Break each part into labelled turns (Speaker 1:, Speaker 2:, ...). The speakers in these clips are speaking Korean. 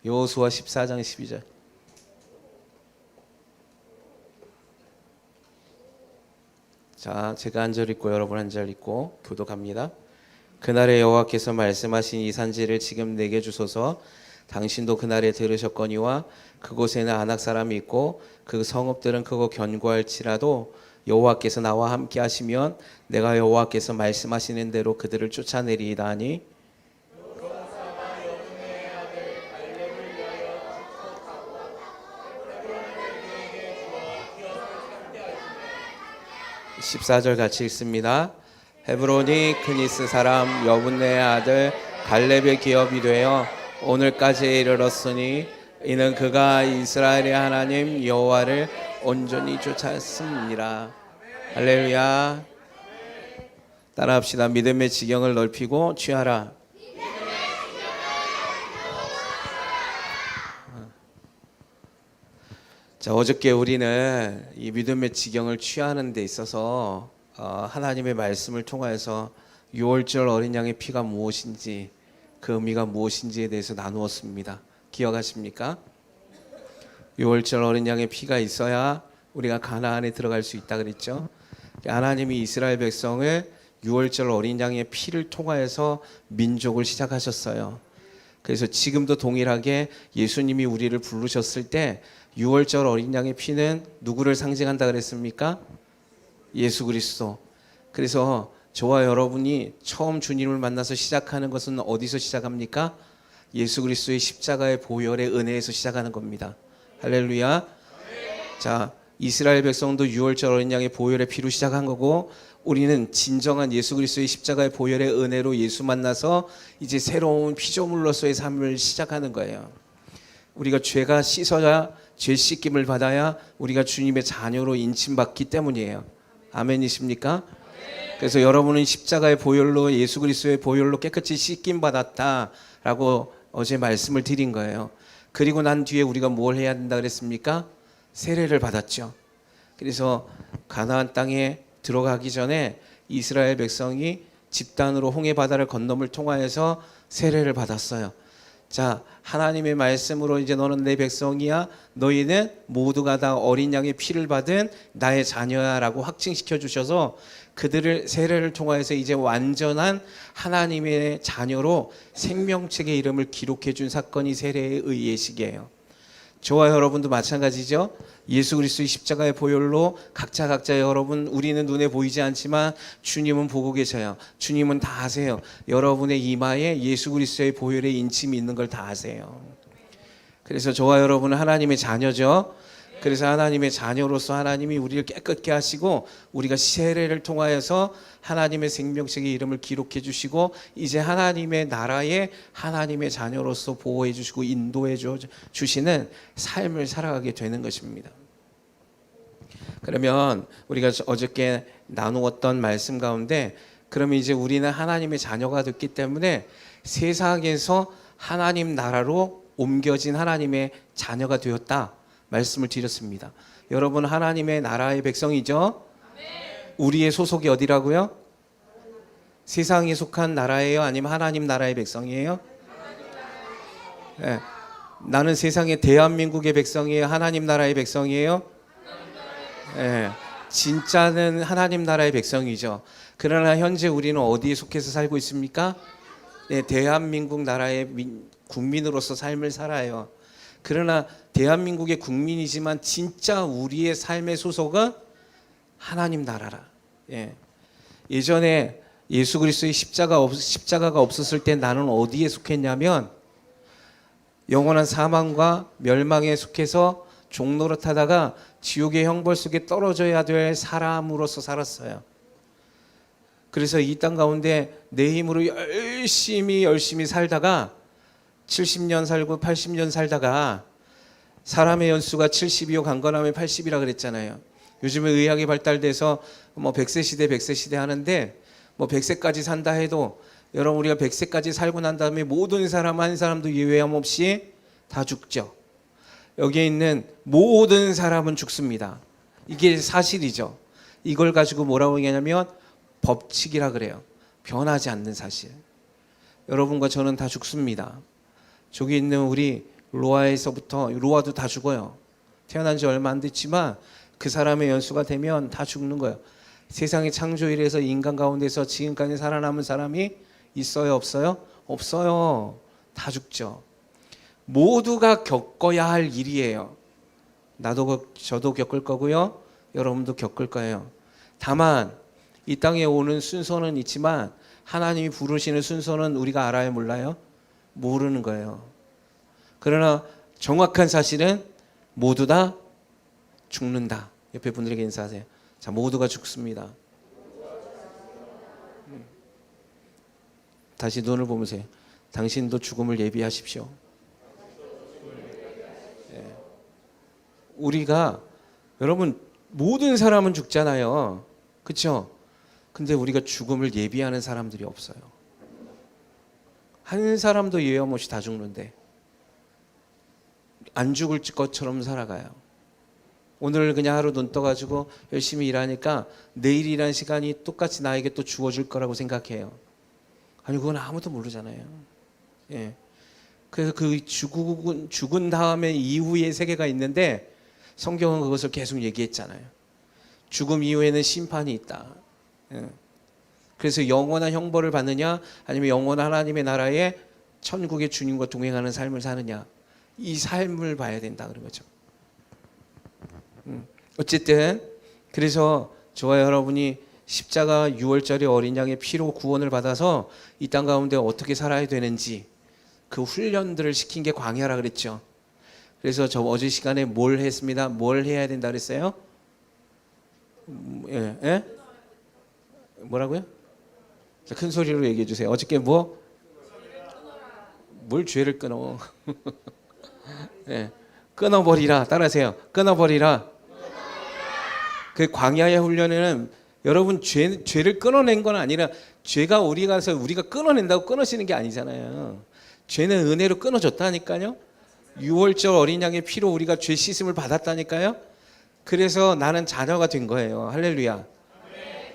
Speaker 1: 여호수아 14장 12절. 자, 제가 한 절 읽고 여러분 한 절 읽고 교독합니다. 그날에 여호와께서 말씀하신 이 산지를 지금 내게 주소서. 당신도 그날에 들으셨거니와 그곳에는 아낙 사람이 있고 그 성읍들은 크고 견고할지라도 여호와께서 나와 함께 하시면 내가 여호와께서 말씀하시는 대로 그들을 쫓아내리이다 하니 14절 같이 읽습니다. 헤브론이 크니스 사람 여분네의 아들 갈렙의 기업이 되어 오늘까지 이르렀으니 이는 그가 이스라엘의 하나님 여호와를 온전히 쫓았습니다. 할렐루야. 따라합시다. 믿음의 지경을 넓히고 취하라. 자, 어저께 우리는 이 믿음의 지경을 취하는 데 있어서 하나님의 말씀을 통하여서 유월절 어린 양의 피가 무엇인지, 그 의미가 무엇인지에 대해서 나누었습니다. 기억하십니까? 유월절 어린 양의 피가 있어야 우리가 가나안에 들어갈 수 있다 그랬죠. 하나님이 이스라엘 백성을 유월절 어린 양의 피를 통하여서 민족을 시작하셨어요. 그래서 지금도 동일하게 예수님이 우리를 부르셨을 때 유월절 어린 양의 피는 누구를 상징한다 그랬습니까? 예수 그리스도. 그래서 저와 여러분이 처음 주님을 만나서 시작하는 것은 어디서 시작합니까? 예수 그리스도의 십자가의 보혈의 은혜에서 시작하는 겁니다. 할렐루야. 자, 이스라엘 백성도 유월절 어린 양의 보혈의 피로 시작한 거고, 우리는 진정한 예수 그리스도의 십자가의 보혈의 은혜로 예수 만나서 이제 새로운 피조물로서의 삶을 시작하는 거예요. 우리가 죄가 씻어야, 죄 씻김을 받아야 우리가 주님의 자녀로 인침받기 때문이에요. 아멘이십니까? 그래서 여러분은 십자가의 보혈로, 예수 그리스도의 보혈로 깨끗이 씻김 받았다라고 어제 말씀을 드린 거예요. 그리고 난 뒤에 우리가 뭘 해야 된다 그랬습니까? 세례를 받았죠. 그래서 가나안 땅에 들어가기 전에 이스라엘 백성이 집단으로 홍해 바다를 건너물 통하여서 세례를 받았어요. 자, 하나님의 말씀으로 이제 너는 내 백성이야, 너희는 모두가 다 어린 양의 피를 받은 나의 자녀야 라고 확증시켜 주셔서 그들을 세례를 통하여서 이제 완전한 하나님의 자녀로 생명책의 이름을 기록해 준 사건이 세례의 예식이에요. 저와 여러분도 마찬가지죠. 예수 그리스도의 십자가의 보혈로 각자 여러분, 우리는 눈에 보이지 않지만 주님은 보고 계셔요. 주님은 다 아세요. 여러분의 이마에 예수 그리스도의 보혈의 인침이 있는 걸 다 아세요. 그래서 저와 여러분은 하나님의 자녀죠. 그래서 하나님의 자녀로서 하나님이 우리를 깨끗게 하시고 우리가 세례를 통하여서 하나님의 생명책의 이름을 기록해 주시고 이제 하나님의 나라에 하나님의 자녀로서 보호해 주시고 인도해 주시는 삶을 살아가게 되는 것입니다. 그러면 우리가 어저께 나누었던 말씀 가운데, 그러면 이제 우리는 하나님의 자녀가 됐기 때문에 세상에서 하나님 나라로 옮겨진 하나님의 자녀가 되었다 말씀을 드렸습니다. 여러분, 하나님의 나라의 백성이죠? 우리의 소속이 어디라고요? 세상에 속한 나라예요? 아니면 하나님 나라의 백성이에요? 네. 나는 세상의 대한민국의 백성이에요? 하나님 나라의 백성이에요? 네. 진짜는 하나님 나라의 백성이죠. 그러나 현재 우리는 어디에 속해서 살고 있습니까? 네, 대한민국 나라의 국민으로서 삶을 살아요. 그러나 대한민국의 국민이지만 진짜 우리의 삶의 소속은 하나님 나라라. 예. 예전에 예수 그리스도의 십자가가 없었을 때 나는 어디에 속했냐면 영원한 사망과 멸망에 속해서 종노릇 하다가 지옥의 형벌 속에 떨어져야 될 사람으로서 살았어요. 그래서 이 땅 가운데 내 힘으로 열심히 살다가 70년 살고 80년 살다가, 사람의 연수가 70이요 강건하면 80이라 그랬잖아요. 요즘에 의학이 발달돼서 뭐 100세 시대 하는데, 뭐 100세까지 산다 해도 여러분, 우리가 100세까지 살고 난 다음에 모든 사람 한 사람도 예외함 없이 다 죽죠. 여기에 있는 모든 사람은 죽습니다. 이게 사실이죠. 이걸 가지고 뭐라고 얘기하냐면 법칙이라 그래요. 변하지 않는 사실. 여러분과 저는 다 죽습니다. 저기 있는 우리 로아도 다 죽어요. 태어난 지 얼마 안 됐지만 그 사람의 연수가 되면 다 죽는 거예요. 세상의 창조일에서 인간 가운데서 지금까지 살아남은 사람이 있어요, 없어요? 없어요. 다 죽죠. 모두가 겪어야 할 일이에요. 저도 겪을 거고요. 여러분도 겪을 거예요. 다만 이 땅에 오는 순서는 있지만 하나님이 부르시는 순서는 우리가 알아요, 몰라요? 모르는 거예요. 그러나 정확한 사실은 모두 다 죽는다. 옆에 분들에게 인사하세요. 자, 모두가 죽습니다. 다시 눈을 보면서 당신도 죽음을 예비하십시오. 우리가 여러분 모든 사람은 죽잖아요. 그렇죠? 근데 우리가 죽음을 예비하는 사람들이 없어요. 한 사람도 예외 없이 다 죽는데 안 죽을 것처럼 살아가요. 오늘 그냥 하루 눈 떠가지고 열심히 일하니까 내일이라는 시간이 똑같이 나에게 또 주어질 거라고 생각해요. 아니 그건 아무도 모르잖아요. 예. 그래서 그 죽은 다음에 이후의 세계가 있는데 성경은 그것을 계속 얘기했잖아요. 죽음 이후에는 심판이 있다. 예. 그래서 영원한 형벌을 받느냐 아니면 영원한 하나님의 나라에 천국의 주님과 동행하는 삶을 사느냐 이 삶을 봐야 된다 그런 거죠. 어쨌든 그래서 저와 여러분이 십자가 6월절의 어린 양의 피로 구원을 받아서 이 땅 가운데 어떻게 살아야 되는지 그 훈련들을 시킨 게 광야라 그랬죠. 그래서 저 어제 시간에 뭘 했습니다. 뭘 해야 된다 그랬어요? 예? 예? 뭐라고요? 자, 큰 소리로 얘기해 주세요. 어저께 뭘 죄를 끊어? 예. 끊어버리라. 따라하세요. 끊어버리라. 그 광야의 훈련에는 여러분 죄를 끊어낸 건 아니라 죄가 우리가 끊어낸다고 끊어지는 게 아니잖아요. 죄는 은혜로 끊어졌다니까요. 6월절 어린 양의 피로 우리가 죄 씻음을 받았다니까요. 그래서 나는 자녀가 된 거예요. 할렐루야.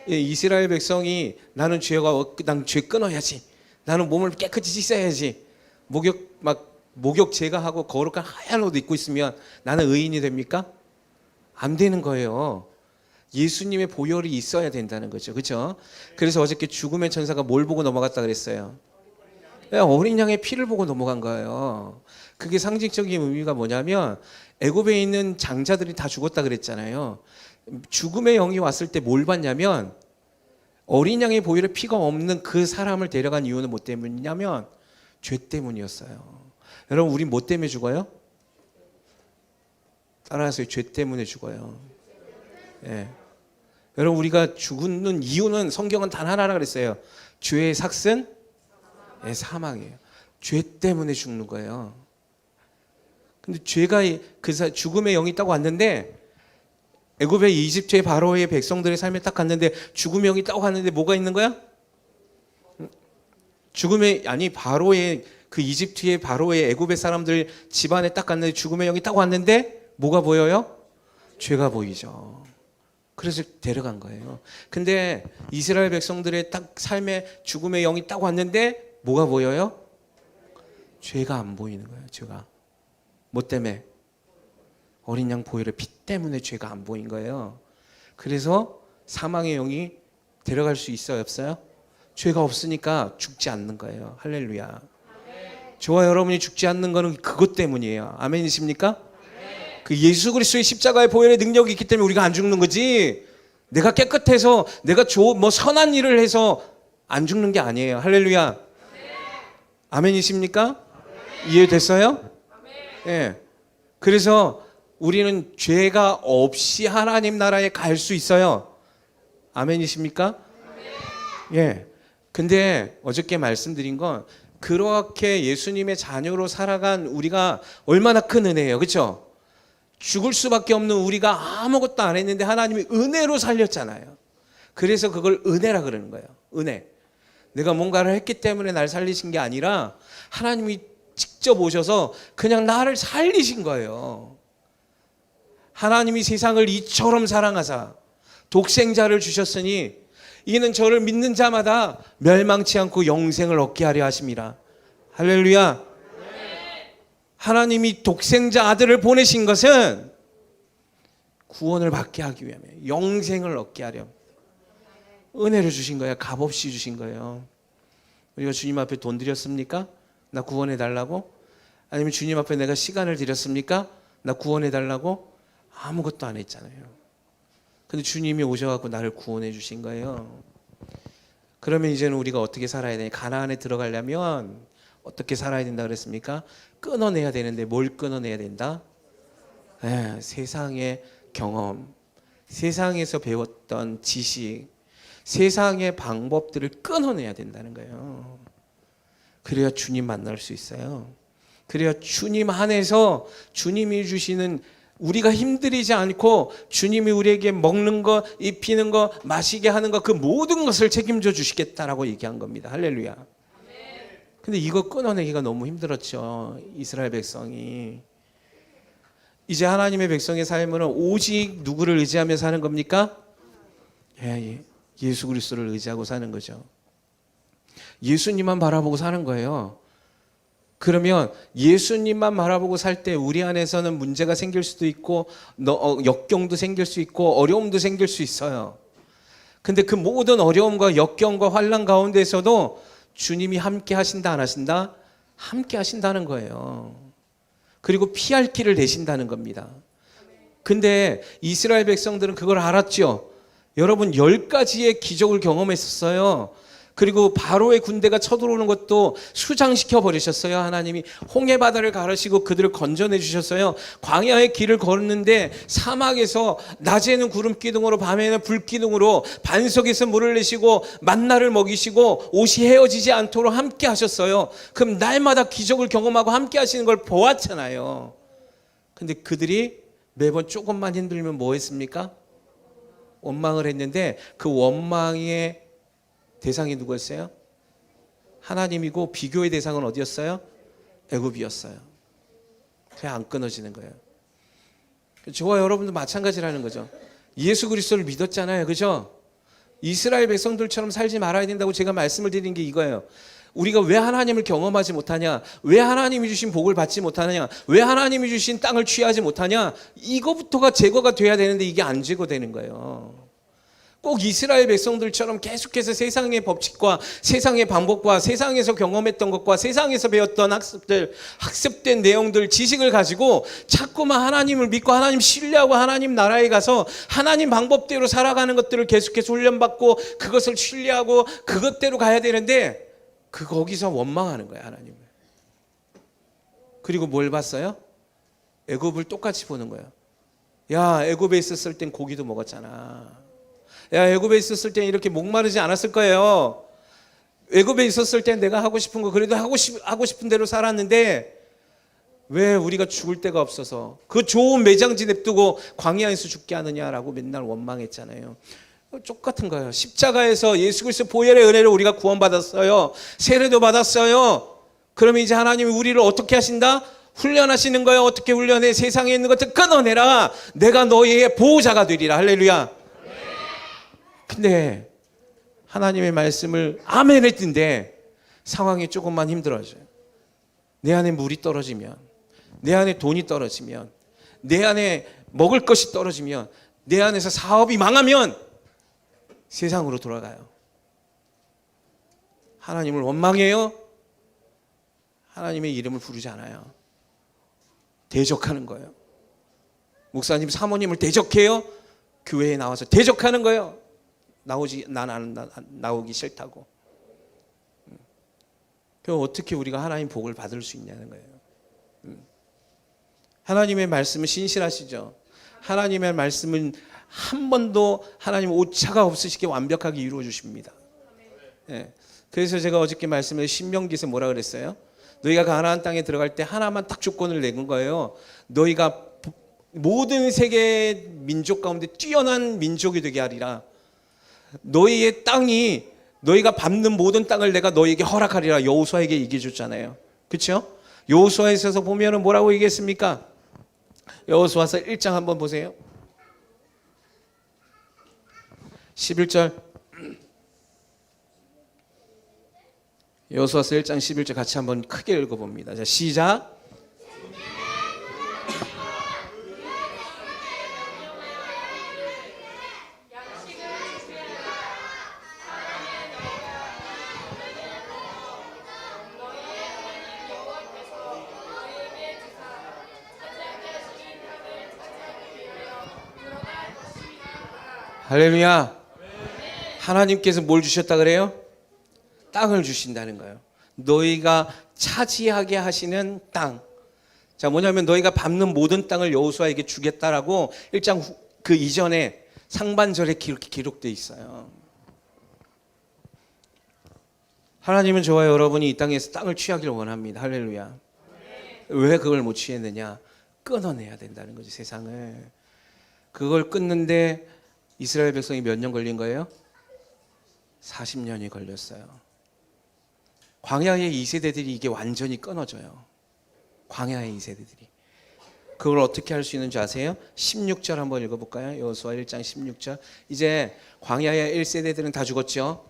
Speaker 1: 예, 이스라엘 백성이 난 죄 끊어야지. 나는 몸을 깨끗이 씻어야지. 목욕 제거하고 거룩한 하얀 옷 입고 있으면 나는 의인이 됩니까? 안 되는 거예요. 예수님의 보혈이 있어야 된다는 거죠. 그렇죠? 그래서 어저께 죽음의 천사가 뭘 보고 넘어갔다 그랬어요? 어린 양의 피를 보고 넘어간 거예요. 그게 상징적인 의미가 뭐냐면 애굽에 있는 장자들이 다 죽었다 그랬잖아요. 죽음의 영이 왔을 때 뭘 봤냐면 어린 양의 보혈에 피가 없는 그 사람을 데려간 이유는 뭐 때문이냐면 죄 때문이었어요. 여러분 우리 뭐 때문에 죽어요? 따라하세요. 죄 때문에 죽어요. 예. 여러분 우리가 죽는 이유는 성경은 단 하나라 그랬어요. 죄의 삭은 사망이에요. 죄 때문에 죽는 거예요. 근데 죄가 죽음의 영이 딱 왔는데 애굽의 이집트의 바로의 백성들의 삶에 딱 갔는데 죽음의 영이 딱 왔는데 뭐가 있는 거야? 바로의 그 이집트의 바로의 애굽의 사람들 집안에 딱 갔는데 죽음의 영이 딱 왔는데 뭐가 보여요? 죄가 보이죠. 그래서 데려간 거예요. 근데 이스라엘 백성들의 딱 삶에 죽음의 영이 딱 왔는데 뭐가 보여요? 죄가 안 보이는 거예요. 죄가. 뭐 때문에? 어린 양 보혈의 피 때문에 죄가 안 보인 거예요. 그래서 사망의 영이 데려갈 수 있어요, 없어요? 죄가 없으니까 죽지 않는 거예요. 할렐루야. 저와 여러분이 죽지 않는 거는 그것 때문이에요. 아멘이십니까? 그 예수 그리스도의 십자가의 보혈의 능력이 있기 때문에 우리가 안 죽는 거지. 내가 깨끗해서 내가 선한 일을 해서 안 죽는 게 아니에요. 할렐루야. 아멘이십니까? 이해됐어요? 예. 그래서 우리는 죄가 없이 하나님 나라에 갈 수 있어요. 아멘이십니까? 예. 근데 어저께 말씀드린 건 그렇게 예수님의 자녀로 살아간 우리가 얼마나 큰 은혜예요. 그렇죠? 죽을 수밖에 없는 우리가 아무것도 안 했는데 하나님이 은혜로 살렸잖아요. 그래서 그걸 은혜라 그러는 거예요. 은혜. 내가 뭔가를 했기 때문에 날 살리신 게 아니라 하나님이 직접 오셔서 그냥 나를 살리신 거예요. 하나님이 세상을 이처럼 사랑하사 독생자를 주셨으니 이는 저를 믿는 자마다 멸망치 않고 영생을 얻게 하려 하심이라. 할렐루야. 하나님이 독생자 아들을 보내신 것은 구원을 받게 하기 위함이에요. 영생을 얻게 하렴. 은혜를 주신 거예요. 값없이 주신 거예요. 우리가 주님 앞에 돈 드렸습니까? 나 구원해 달라고? 아니면 주님 앞에 내가 시간을 드렸습니까? 나 구원해 달라고? 아무것도 안 했잖아요. 근데 주님이 오셔갖고 나를 구원해 주신 거예요. 그러면 이제는 우리가 어떻게 살아야 되냐? 가나안에 들어가려면 어떻게 살아야 된다 그랬습니까? 끊어내야 되는데 뭘 끊어내야 된다? 세상의 경험, 세상에서 배웠던 지식, 세상의 방법들을 끊어내야 된다는 거예요. 그래야 주님 만날 수 있어요. 그래야 주님 안에서 주님이 주시는, 우리가 힘들이지 않고 주님이 우리에게 먹는 거, 입히는 거, 마시게 하는 거, 그 모든 것을 책임져 주시겠다라고 얘기한 겁니다. 할렐루야. 근데 이거 끊어내기가 너무 힘들었죠. 이스라엘 백성이. 이제 하나님의 백성의 삶은 오직 누구를 의지하며 사는 겁니까? 예수 그리스도를 의지하고 사는 거죠. 예수님만 바라보고 사는 거예요. 그러면 예수님만 바라보고 살 때 우리 안에서는 문제가 생길 수도 있고 역경도 생길 수 있고 어려움도 생길 수 있어요. 근데 그 모든 어려움과 역경과 환난 가운데서도 주님이 함께 하신다 안 하신다? 함께 하신다는 거예요. 그리고 피할 길을 내신다는 겁니다. 근데 이스라엘 백성들은 그걸 알았죠. 여러분 10가지의 기적을 경험했었어요. 그리고 바로의 군대가 쳐들어오는 것도 수장시켜 버리셨어요. 하나님이 홍해 바다를 가르시고 그들을 건져내 주셨어요. 광야의 길을 걸었는데 사막에서 낮에는 구름 기둥으로 밤에는 불 기둥으로 반석에서 물을 내시고 만나를 먹이시고 옷이 헤어지지 않도록 함께 하셨어요. 그럼 날마다 기적을 경험하고 함께 하시는 걸 보았잖아요. 근데 그들이 매번 조금만 힘들면 뭐 했습니까? 원망을 했는데 그 원망의 대상이 누구였어요? 하나님이고 비교의 대상은 어디였어요? 애굽이었어요. 그냥 안 끊어지는 거예요. 저와 여러분도 마찬가지라는 거죠. 예수 그리스도를 믿었잖아요. 그죠? 이스라엘 백성들처럼 살지 말아야 된다고 제가 말씀을 드린 게 이거예요. 우리가 왜 하나님을 경험하지 못하냐? 왜 하나님이 주신 복을 받지 못하느냐? 왜 하나님이 주신 땅을 취하지 못하냐? 이거부터가 제거가 돼야 되는데 이게 안 제거되는 거예요. 꼭 이스라엘 백성들처럼 계속해서 세상의 법칙과 세상의 방법과 세상에서 경험했던 것과 세상에서 배웠던 학습된 내용들, 지식을 가지고 자꾸만 하나님을 믿고 하나님 신뢰하고 하나님 나라에 가서 하나님 방법대로 살아가는 것들을 계속해서 훈련받고 그것을 신뢰하고 그것대로 가야 되는데 거기서 원망하는 거예요, 하나님을. 그리고 뭘 봤어요? 애굽을 똑같이 보는 거예요. 야, 애굽에 있었을 땐 고기도 먹었잖아. 야, 애굽에 있었을 땐 이렇게 목마르지 않았을 거예요. 애굽에 있었을 땐 내가 하고 싶은 거 그래도 하고 싶은 대로 살았는데 왜 우리가 죽을 데가 없어서 그 좋은 매장지 냅두고 광야에서 죽게 하느냐라고 맨날 원망했잖아요. 똑같은 거예요. 십자가에서 예수 그리스도 보혈의 은혜로 우리가 구원받았어요. 세례도 받았어요. 그러면 이제 하나님이 우리를 어떻게 하신다? 훈련하시는 거예요. 어떻게 훈련해? 세상에 있는 것들 끊어내라. 내가 너희의 보호자가 되리라. 할렐루야. 근데 하나님의 말씀을 아멘 했는데 상황이 조금만 힘들어져요. 내 안에 물이 떨어지면, 내 안에 돈이 떨어지면, 내 안에 먹을 것이 떨어지면, 내 안에서 사업이 망하면 세상으로 돌아가요. 하나님을 원망해요? 하나님의 이름을 부르지 않아요. 대적하는 거예요. 목사님, 사모님을 대적해요? 교회에 나와서 대적하는 거예요. 나오기 싫다고. 그럼 어떻게 우리가 하나님 복을 받을 수 있냐는 거예요. 하나님의 말씀은 신실하시죠. 하나님의 말씀은 한 번도 하나님 오차가 없으시게 완벽하게 이루어 주십니다. 네. 그래서 제가 어저께 말씀에 신명기에서 뭐라 그랬어요? 너희가 가나안 땅에 들어갈 때 하나만 딱 조건을 내는 거예요. 너희가 모든 세계 민족 가운데 뛰어난 민족이 되게 하리라. 너희의 땅이 너희가 밟는 모든 땅을 내가 너희에게 허락하리라. 여호수아에게 얘기해 줬잖아요. 그렇죠? 여호수아에서 보면은 뭐라고 얘기했습니까? 여호수아서 1장 한번 보세요. 11절. 여호수아서 1장 11절 같이 한번 크게 읽어봅니다. 자, 시작. 할렐루야. 하나님께서 뭘 주셨다 그래요? 땅을 주신다는 거예요. 너희가 차지하게 하시는 땅. 자, 뭐냐면 너희가 밟는 모든 땅을 여호수아에게 주겠다라고 1장 그 이전에 상반절에 기록되어 있어요. 하나님은 저와 여러분이 이 땅에서 땅을 취하기를 원합니다. 할렐루야. 왜 그걸 못 취했느냐? 끊어내야 된다는 거지, 세상을. 그걸 끊는데 이스라엘 백성이 몇 년 걸린 거예요? 40년이 걸렸어요. 광야의 2세대들이 이게 완전히 끊어져요. 광야의 2세대들이. 그걸 어떻게 할 수 있는지 아세요? 16절 한번 읽어볼까요? 여호수아 1장 16절. 이제 광야의 1세대들은 다 죽었죠.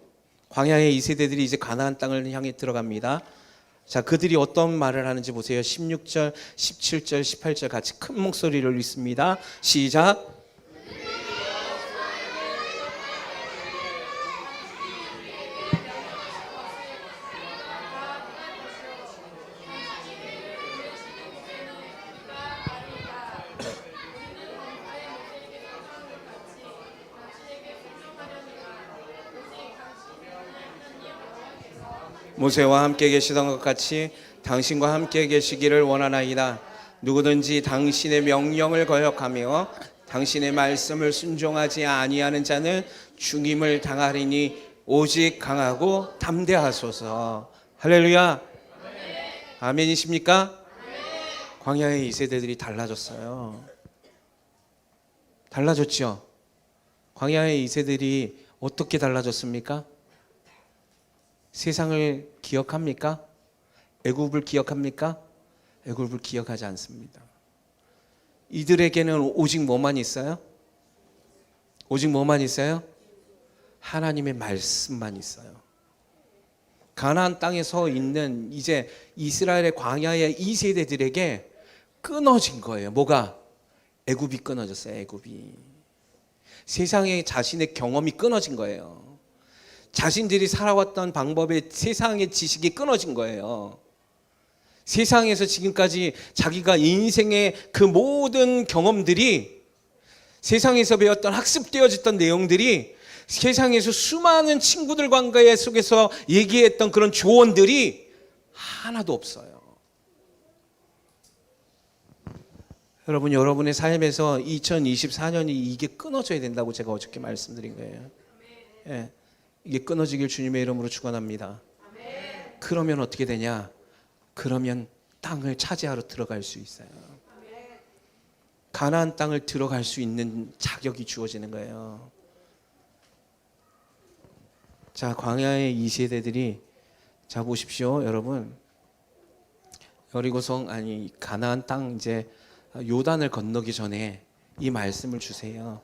Speaker 1: 광야의 2세대들이 이제 가나안 땅을 향해 들어갑니다. 자, 그들이 어떤 말을 하는지 보세요. 16절, 17절, 18절 같이 큰 목소리를 읽습니다. 시작. 모세와 함께 계시던 것 같이 당신과 함께 계시기를 원하나이다. 누구든지 당신의 명령을 거역하며 당신의 말씀을 순종하지 아니하는 자는 죽임을 당하리니 오직 강하고 담대하소서. 할렐루야. 아멘이십니까? 광야의 2세대들이 달라졌어요. 달라졌죠. 광야의 2세들이 어떻게 달라졌습니까? 세상을 기억합니까? 애굽을 기억합니까? 애굽을 기억하지 않습니다. 이들에게는 오직 뭐만 있어요? 오직 뭐만 있어요? 하나님의 말씀만 있어요. 가나안 땅에 서 있는 이제 이스라엘의 광야의 2세대들에게 끊어진 거예요. 뭐가? 애굽이 끊어졌어요. 애굽이. 세상에 자신의 경험이 끊어진 거예요. 자신들이 살아왔던 방법의 세상의 지식이 끊어진 거예요. 세상에서 지금까지 자기가 인생의 그 모든 경험들이, 세상에서 배웠던 학습되어졌던 내용들이, 세상에서 수많은 친구들 관계 속에서 얘기했던 그런 조언들이 하나도 없어요. 여러분, 여러분의 삶에서 2024년이 이게 끊어져야 된다고 제가 어저께 말씀드린 거예요. 예. 이게 끊어지길 주님의 이름으로 축원합니다. 그러면 어떻게 되냐? 그러면 땅을 차지하러 들어갈 수 있어요. 가나안 땅을 들어갈 수 있는 자격이 주어지는 거예요. 자, 광야의 2세대들이, 자 보십시오, 여러분. 여리고성 아니 가나안 땅 이제 요단을 건너기 전에 이 말씀을 주세요.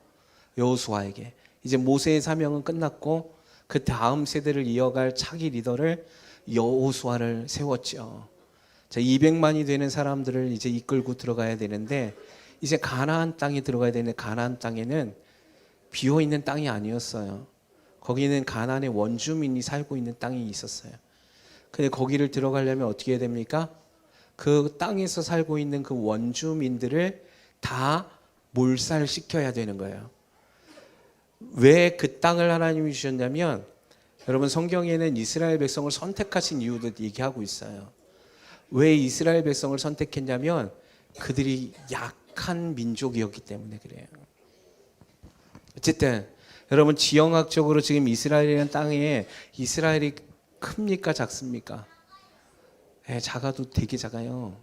Speaker 1: 여호수아에게. 이제 모세의 사명은 끝났고 그 다음 세대를 이어갈 차기 리더를 여호수아를 세웠죠. 자, 200만이 되는 사람들을 이제 이끌고 들어가야 되는데, 이제 가나안 땅에 들어가야 되는데, 가나안 땅에는 비어 있는 땅이 아니었어요. 거기는 가나안의 원주민이 살고 있는 땅이 있었어요. 근데 거기를 들어가려면 어떻게 해야 됩니까? 그 땅에서 살고 있는 그 원주민들을 다 몰살시켜야 되는 거예요. 왜 그 땅을 하나님이 주셨냐면, 여러분 성경에는 이스라엘 백성을 선택하신 이유도 얘기하고 있어요. 왜 이스라엘 백성을 선택했냐면 그들이 약한 민족이었기 때문에 그래요. 어쨌든 여러분 지형학적으로 지금 이스라엘이라는 땅에 이스라엘이 큽니까 작습니까? 네, 작아도 되게 작아요.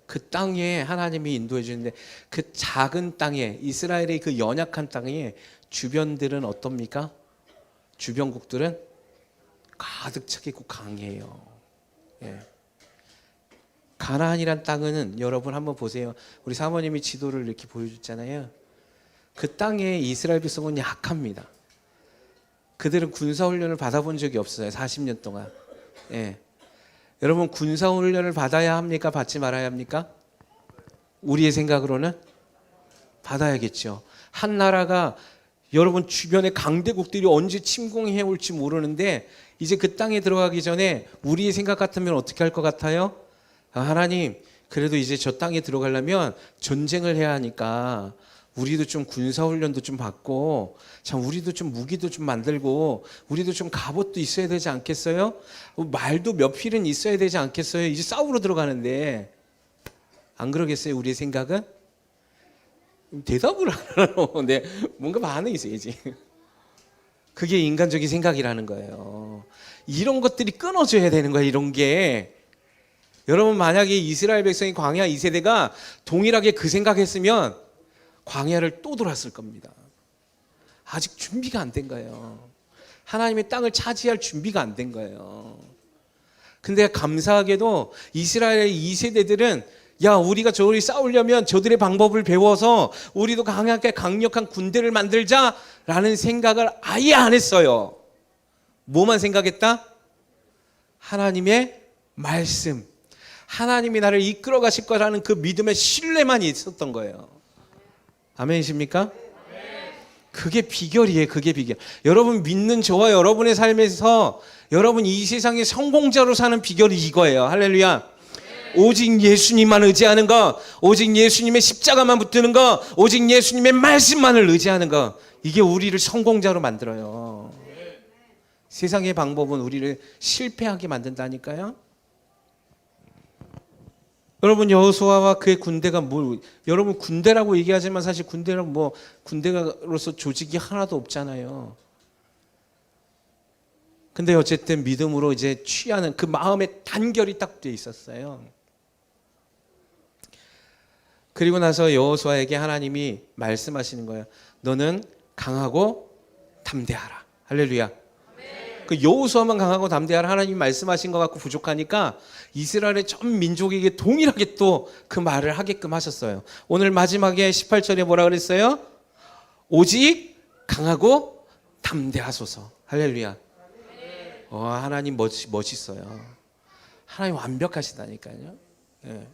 Speaker 1: 그 땅에 하나님이 인도해 주는데, 그 작은 땅에, 이스라엘의 그 연약한 땅에 주변들은 어떻습니까? 주변국들은 가득 차 있고 강해요. 예. 가나안이란 땅은 여러분 한번 보세요. 우리 사모님이 지도를 이렇게 보여줬잖아요. 그 땅에 이스라엘 백성은 약합니다. 그들은 군사훈련을 받아본 적이 없어요. 40년 동안. 예. 여러분 군사훈련을 받아야 합니까? 받지 말아야 합니까? 우리의 생각으로는 받아야겠죠. 한 나라가 여러분 주변의 강대국들이 언제 침공해 올지 모르는데, 이제 그 땅에 들어가기 전에 우리의 생각 같으면 어떻게 할 것 같아요? 하나님, 그래도 이제 저 땅에 들어가려면 전쟁을 해야 하니까 우리도 좀 군사훈련도 좀 받고, 참 우리도 좀 무기도 좀 만들고, 우리도 좀 갑옷도 있어야 되지 않겠어요? 말도 몇 필은 있어야 되지 않겠어요? 이제 싸우러 들어가는데. 안 그러겠어요? 우리의 생각은? 대답을 안 하노. 근데 뭔가 반응이 있어야지. 그게 인간적인 생각이라는 거예요. 이런 것들이 끊어져야 되는 거예요. 이런 게. 여러분, 만약에 이스라엘 백성이 광야 2세대가 동일하게 그 생각했으면 광야를 또 돌았을 겁니다. 아직 준비가 안 된 거예요. 하나님의 땅을 차지할 준비가 안 된 거예요. 근데 감사하게도 이스라엘 2세대들은 야, 우리가 저들이 싸우려면 저들의 방법을 배워서 우리도 강하게 강력한 군대를 만들자라는 생각을 아예 안 했어요. 뭐만 생각했다? 하나님의 말씀, 하나님이 나를 이끌어 가실 거라는 그 믿음의 신뢰만 있었던 거예요. 아멘이십니까? 그게 비결이에요. 그게 비결. 여러분 믿는 저와 여러분의 삶에서 여러분 이 세상의 성공자로 사는 비결이 이거예요. 할렐루야. 오직 예수님만 의지하는 거, 오직 예수님의 십자가만 붙드는 거, 오직 예수님의 말씀만을 의지하는 거, 이게 우리를 성공자로 만들어요. 세상의 방법은 우리를 실패하게 만든다니까요. 여러분, 여호수아와 그의 군대가 여러분 군대라고 얘기하지만 사실 군대는 군대로서 조직이 하나도 없잖아요. 근데 어쨌든 믿음으로 이제 취하는 그 마음의 단결이 딱 돼 있었어요. 그리고 나서 여호수아에게 하나님이 말씀하시는 거예요. 너는 강하고 담대하라. 할렐루야. 그 여호수아만 강하고 담대하라 하나님이 말씀하신 것 같고 부족하니까 이스라엘의 전 민족에게 동일하게 또 그 말을 하게끔 하셨어요. 오늘 마지막에 18절에 뭐라 그랬어요? 오직 강하고 담대하소서. 할렐루야. 하나님 멋있어요. 하나님 완벽하시다니까요. 예.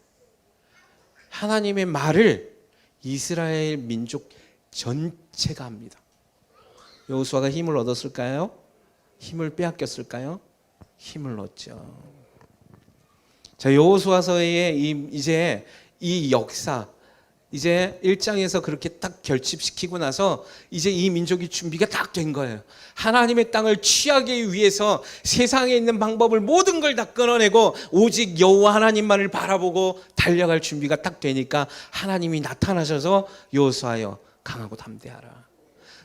Speaker 1: 하나님의 말을 이스라엘 민족 전체가 합니다. 여호수아가 힘을 얻었을까요? 힘을 빼앗겼을까요? 힘을 얻죠. 자, 여호수아서의 이제 이 역사, 이제 1장에서 그렇게 딱 결집시키고 나서 이제 이 민족이 준비가 딱 된 거예요. 하나님의 땅을 취하기 위해서 세상에 있는 방법을 모든 걸 다 끊어내고 오직 여호와 하나님만을 바라보고 달려갈 준비가 딱 되니까 하나님이 나타나셔서 여호수아여 강하고 담대하라.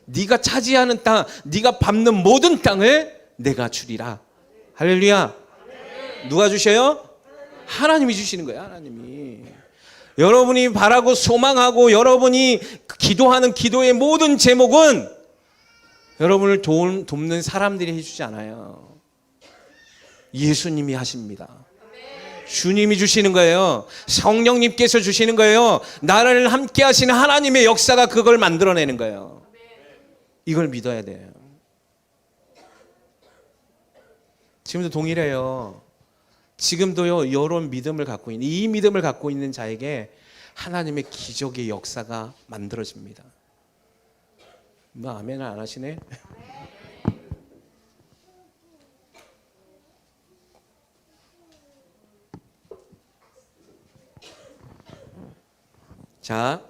Speaker 1: 네가 차지하는 땅, 네가 밟는 모든 땅을 내가 주리라. 할렐루야. 누가 주셔요? 하나님이 주시는 거예요. 하나님이. 여러분이 바라고 소망하고 여러분이 기도하는 기도의 모든 제목은 여러분을 돕는 사람들이 해주지 않아요. 예수님이 하십니다. 주님이 주시는 거예요. 성령님께서 주시는 거예요. 나를 함께 하시는 하나님의 역사가 그걸 만들어내는 거예요. 이걸 믿어야 돼요. 지금도 동일해요. 지금도요, 이런 믿음을 갖고 있는, 이 믿음을 갖고 있는 자에게 하나님의 기적의 역사가 만들어집니다. 뭐 아멘 안 하시네? 자,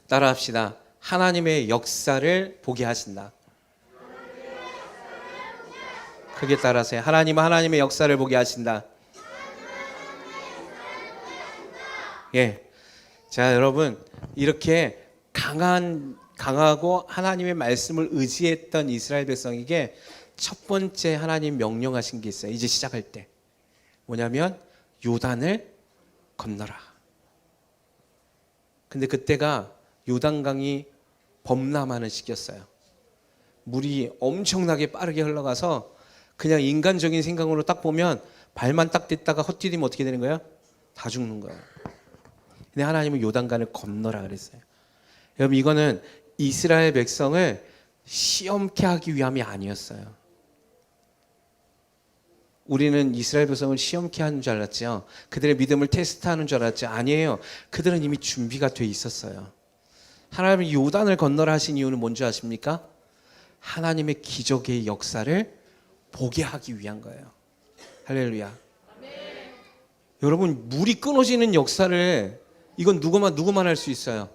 Speaker 1: 따라합시다. 하나님의 역사를 보게 하신다. 크게 따라하세요. 하나님은 하나님의 역사를 보게 하신다. 예. 자, 여러분, 이렇게 강하고 하나님의 말씀을 의지했던 이스라엘 백성에게 첫 번째 하나님 명령하신 게 있어요. 이제 시작할 때. 뭐냐면 요단을 건너라. 근데 그때가 요단강이 범람하는 시기였어요. 물이 엄청나게 빠르게 흘러가서 그냥 인간적인 생각으로 딱 보면 발만 딱 댔다가 헛디디면 어떻게 되는 거예요? 다 죽는 거예요. 근데 하나님은 요단강을 건너라 그랬어요. 여러분, 이거는 이스라엘 백성을 시험케 하기 위함이 아니었어요. 우리는 이스라엘 백성을 시험케 하는 줄 알았죠. 그들의 믿음을 테스트하는 줄 알았죠. 아니에요. 그들은 이미 준비가 돼 있었어요. 하나님이 요단을 건너라 하신 이유는 뭔지 아십니까? 하나님의 기적의 역사를 보게 하기 위한 거예요. 할렐루야. 여러분, 물이 끊어지는 역사를 이건 누구만 할 수 있어요?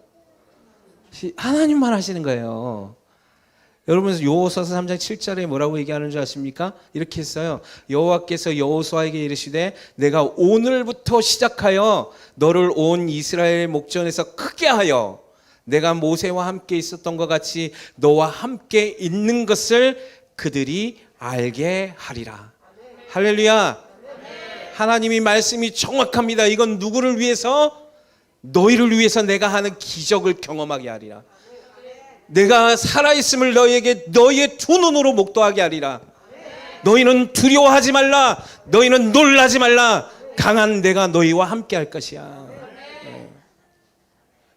Speaker 1: 하나님만 하시는 거예요. 여러분 여호수아서 3장 7절에 뭐라고 얘기하는 줄 아십니까? 이렇게 했어요. 여호와께서 여호수아에게 이르시되 내가 오늘부터 시작하여 너를 온 이스라엘 목전에서 크게 하여 내가 모세와 함께 있었던 것 같이 너와 함께 있는 것을 그들이 알게 하리라. 할렐루야. 하나님이 말씀이 정확합니다. 이건 누구를 위해서? 너희를 위해서 내가 하는 기적을 경험하게 하리라. 내가 살아있음을 너희에게 너희의 두 눈으로 목도하게 하리라. 너희는 두려워하지 말라. 너희는 놀라지 말라. 강한 내가 너희와 함께 할 것이야.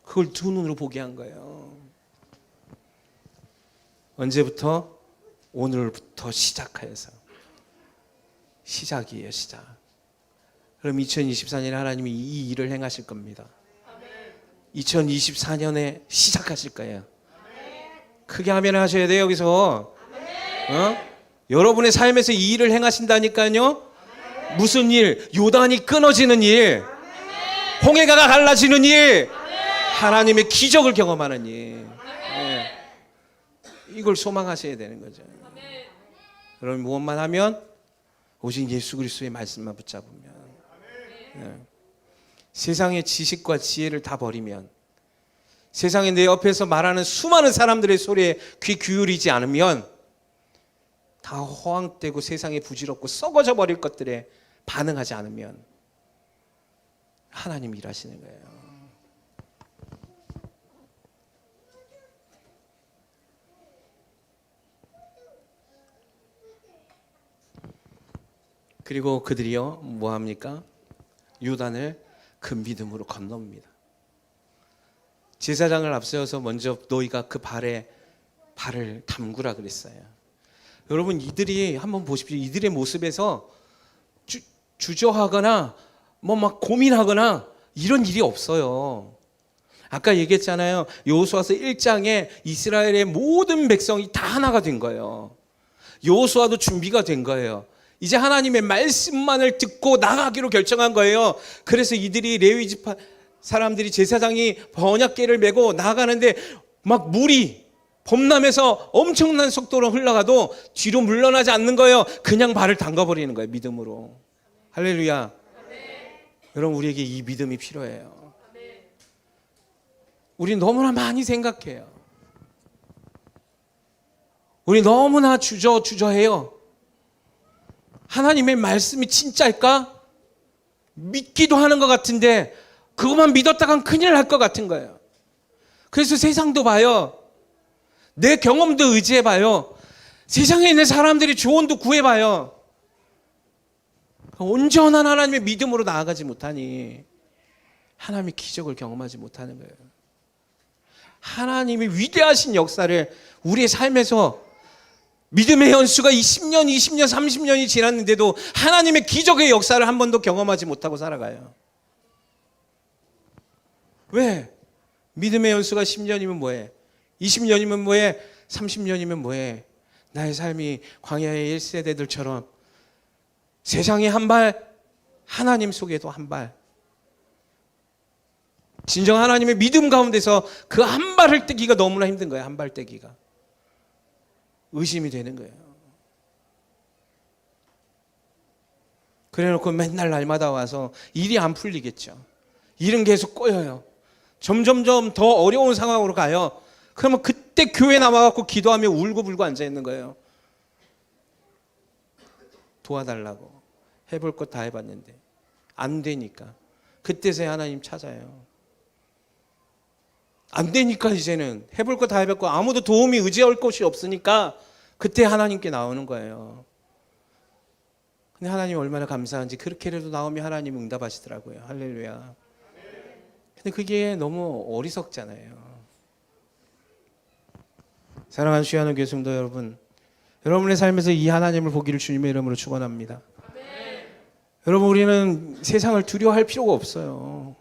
Speaker 1: 그걸 두 눈으로 보게 한 거예요. 언제부터? 오늘부터 시작하여서. 시작이에요, 시작. 그럼 2024년에 하나님이 이 일을 행하실 겁니다. 2024년에 시작하실 거예요. 크게 하면 하셔야 돼요, 여기서. 여러분의 삶에서 이 일을 행하신다니까요. 무슨 일? 요단이 끊어지는 일, 홍해가 갈라지는 일, 하나님의 기적을 경험하는 일. 이걸 소망하셔야 되는 거죠. 여러분 무엇만 하면? 오직 예수 그리스도의 말씀만 붙잡으면, 세상의 지식과 지혜를 다 버리면, 세상에 내 옆에서 말하는 수많은 사람들의 소리에 귀 기울이지 않으면 다 허황되고 세상에 부질없고 썩어져 버릴 것들에 반응하지 않으면 하나님 일하시는 거예요. 그리고 그들이요 뭐합니까? 요단을 그 믿음으로 건넙니다. 제사장을 앞세워서 먼저 너희가 그 발에 발을 담그라 그랬어요. 여러분 이들이 한번 보십시오. 이들의 모습에서 주저하거나 뭐 막 고민하거나 이런 일이 없어요. 아까 얘기했잖아요. 여호수아서 1장에 이스라엘의 모든 백성이 다 하나가 된 거예요. 여호수아도 준비가 된 거예요. 이제 하나님의 말씀만을 듣고 나가기로 결정한 거예요. 그래서 이들이 레위 지파 사람들이 제사장이 번약궤를 메고 나가는데 막 물이 범람해서 엄청난 속도로 흘러가도 뒤로 물러나지 않는 거예요. 그냥 발을 담가버리는 거예요. 믿음으로. 할렐루야. 여러분 우리에게 이 믿음이 필요해요. 우리 너무나 많이 생각해요. 우리 너무나 주저해요. 하나님의 말씀이 진짜일까? 믿기도 하는 것 같은데 그것만 믿었다간 큰일 날 것 같은 거예요. 그래서 세상도 봐요. 내 경험도 의지해봐요. 세상에 있는 사람들이 조언도 구해봐요. 온전한 하나님의 믿음으로 나아가지 못하니 하나님의 기적을 경험하지 못하는 거예요. 하나님의 위대하신 역사를 우리의 삶에서 믿음의 연수가 10년, 20년, 30년이 지났는데도 하나님의 기적의 역사를 한 번도 경험하지 못하고 살아가요. 왜? 믿음의 연수가 10년이면 뭐해? 20년이면 뭐해? 30년이면 뭐해? 나의 삶이 광야의 1세대들처럼 세상에 한 발, 하나님 속에도 한 발. 진정 하나님의 믿음 가운데서 그 한 발을 떼기가 너무나 힘든 거예요. 한 발 떼기가. 의심이 되는 거예요. 그래놓고 맨날 날마다 와서 일이 안 풀리겠죠. 일은 계속 꼬여요. 점점점 더 어려운 상황으로 가요. 그러면 그때 교회 나와갖고 기도하며 울고불고 앉아있는 거예요. 도와달라고. 해볼 것 다 해봤는데 안 되니까. 그때서야 하나님 찾아요. 안 되니까 이제는 해볼 거 다 해봤고 아무도 도움이 의지할 곳이 없으니까 그때 하나님께 나오는 거예요. 근데 하나님 얼마나 감사한지 그렇게라도 나오면 하나님 응답하시더라고요. 할렐루야. 근데 그게 너무 어리석잖아요. 사랑하는 주야는 교성도 여러분, 여러분의 삶에서 이 하나님을 보기를 주님의 이름으로 축원합니다. 여러분 우리는 세상을 두려워할 필요가 없어요.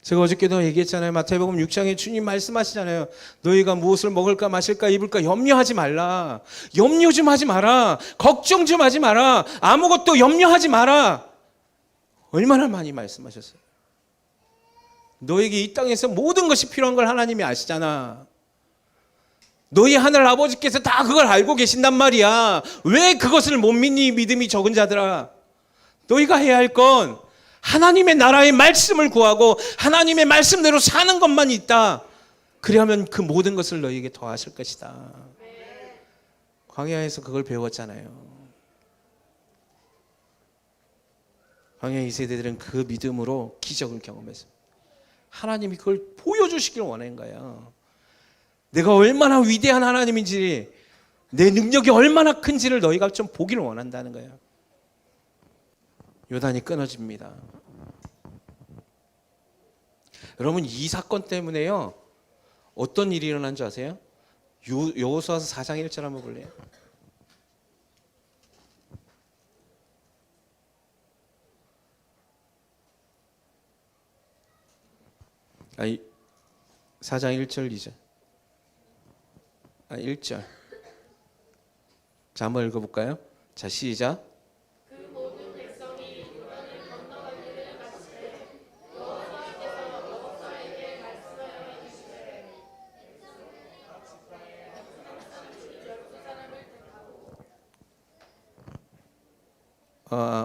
Speaker 1: 제가 어저께도 얘기했잖아요. 마태복음 6장에 주님 말씀하시잖아요. 너희가 무엇을 먹을까 마실까 입을까 염려하지 말라. 염려 좀 하지 마라. 걱정 좀 하지 마라. 아무것도 염려하지 마라. 얼마나 많이 말씀하셨어요. 너에게 이 땅에서 모든 것이 필요한 걸 하나님이 아시잖아. 너희 하늘 아버지께서 다 그걸 알고 계신단 말이야. 왜 그것을 못 믿니, 믿음이 적은 자들아? 너희가 해야 할 건 하나님의 나라의 말씀을 구하고 하나님의 말씀대로 사는 것만 있다. 그리하면 그 모든 것을 너희에게 더하실 것이다. 광야에서 그걸 배웠잖아요. 광야 2세대들은 그 믿음으로 기적을 경험했습니다. 하나님이 그걸 보여주시길 원하는 거예요. 내가 얼마나 위대한 하나님인지, 내 능력이 얼마나 큰지를 너희가 좀 보기를 원한다는 거예요. 요단이 끊어집니다. 여러분, 이 사건 때문에요, 어떤 일이 일어난 줄 아세요? 여호수아서 4장 1절 한번 볼래요? 아니, 4장 1절 2절. 1절. 자, 한번 읽어볼까요? 자, 시작.
Speaker 2: 그 모든 백성이 요단을 건너가기를 마치되 여호와께서 여호수아에게 말씀하여 이르시되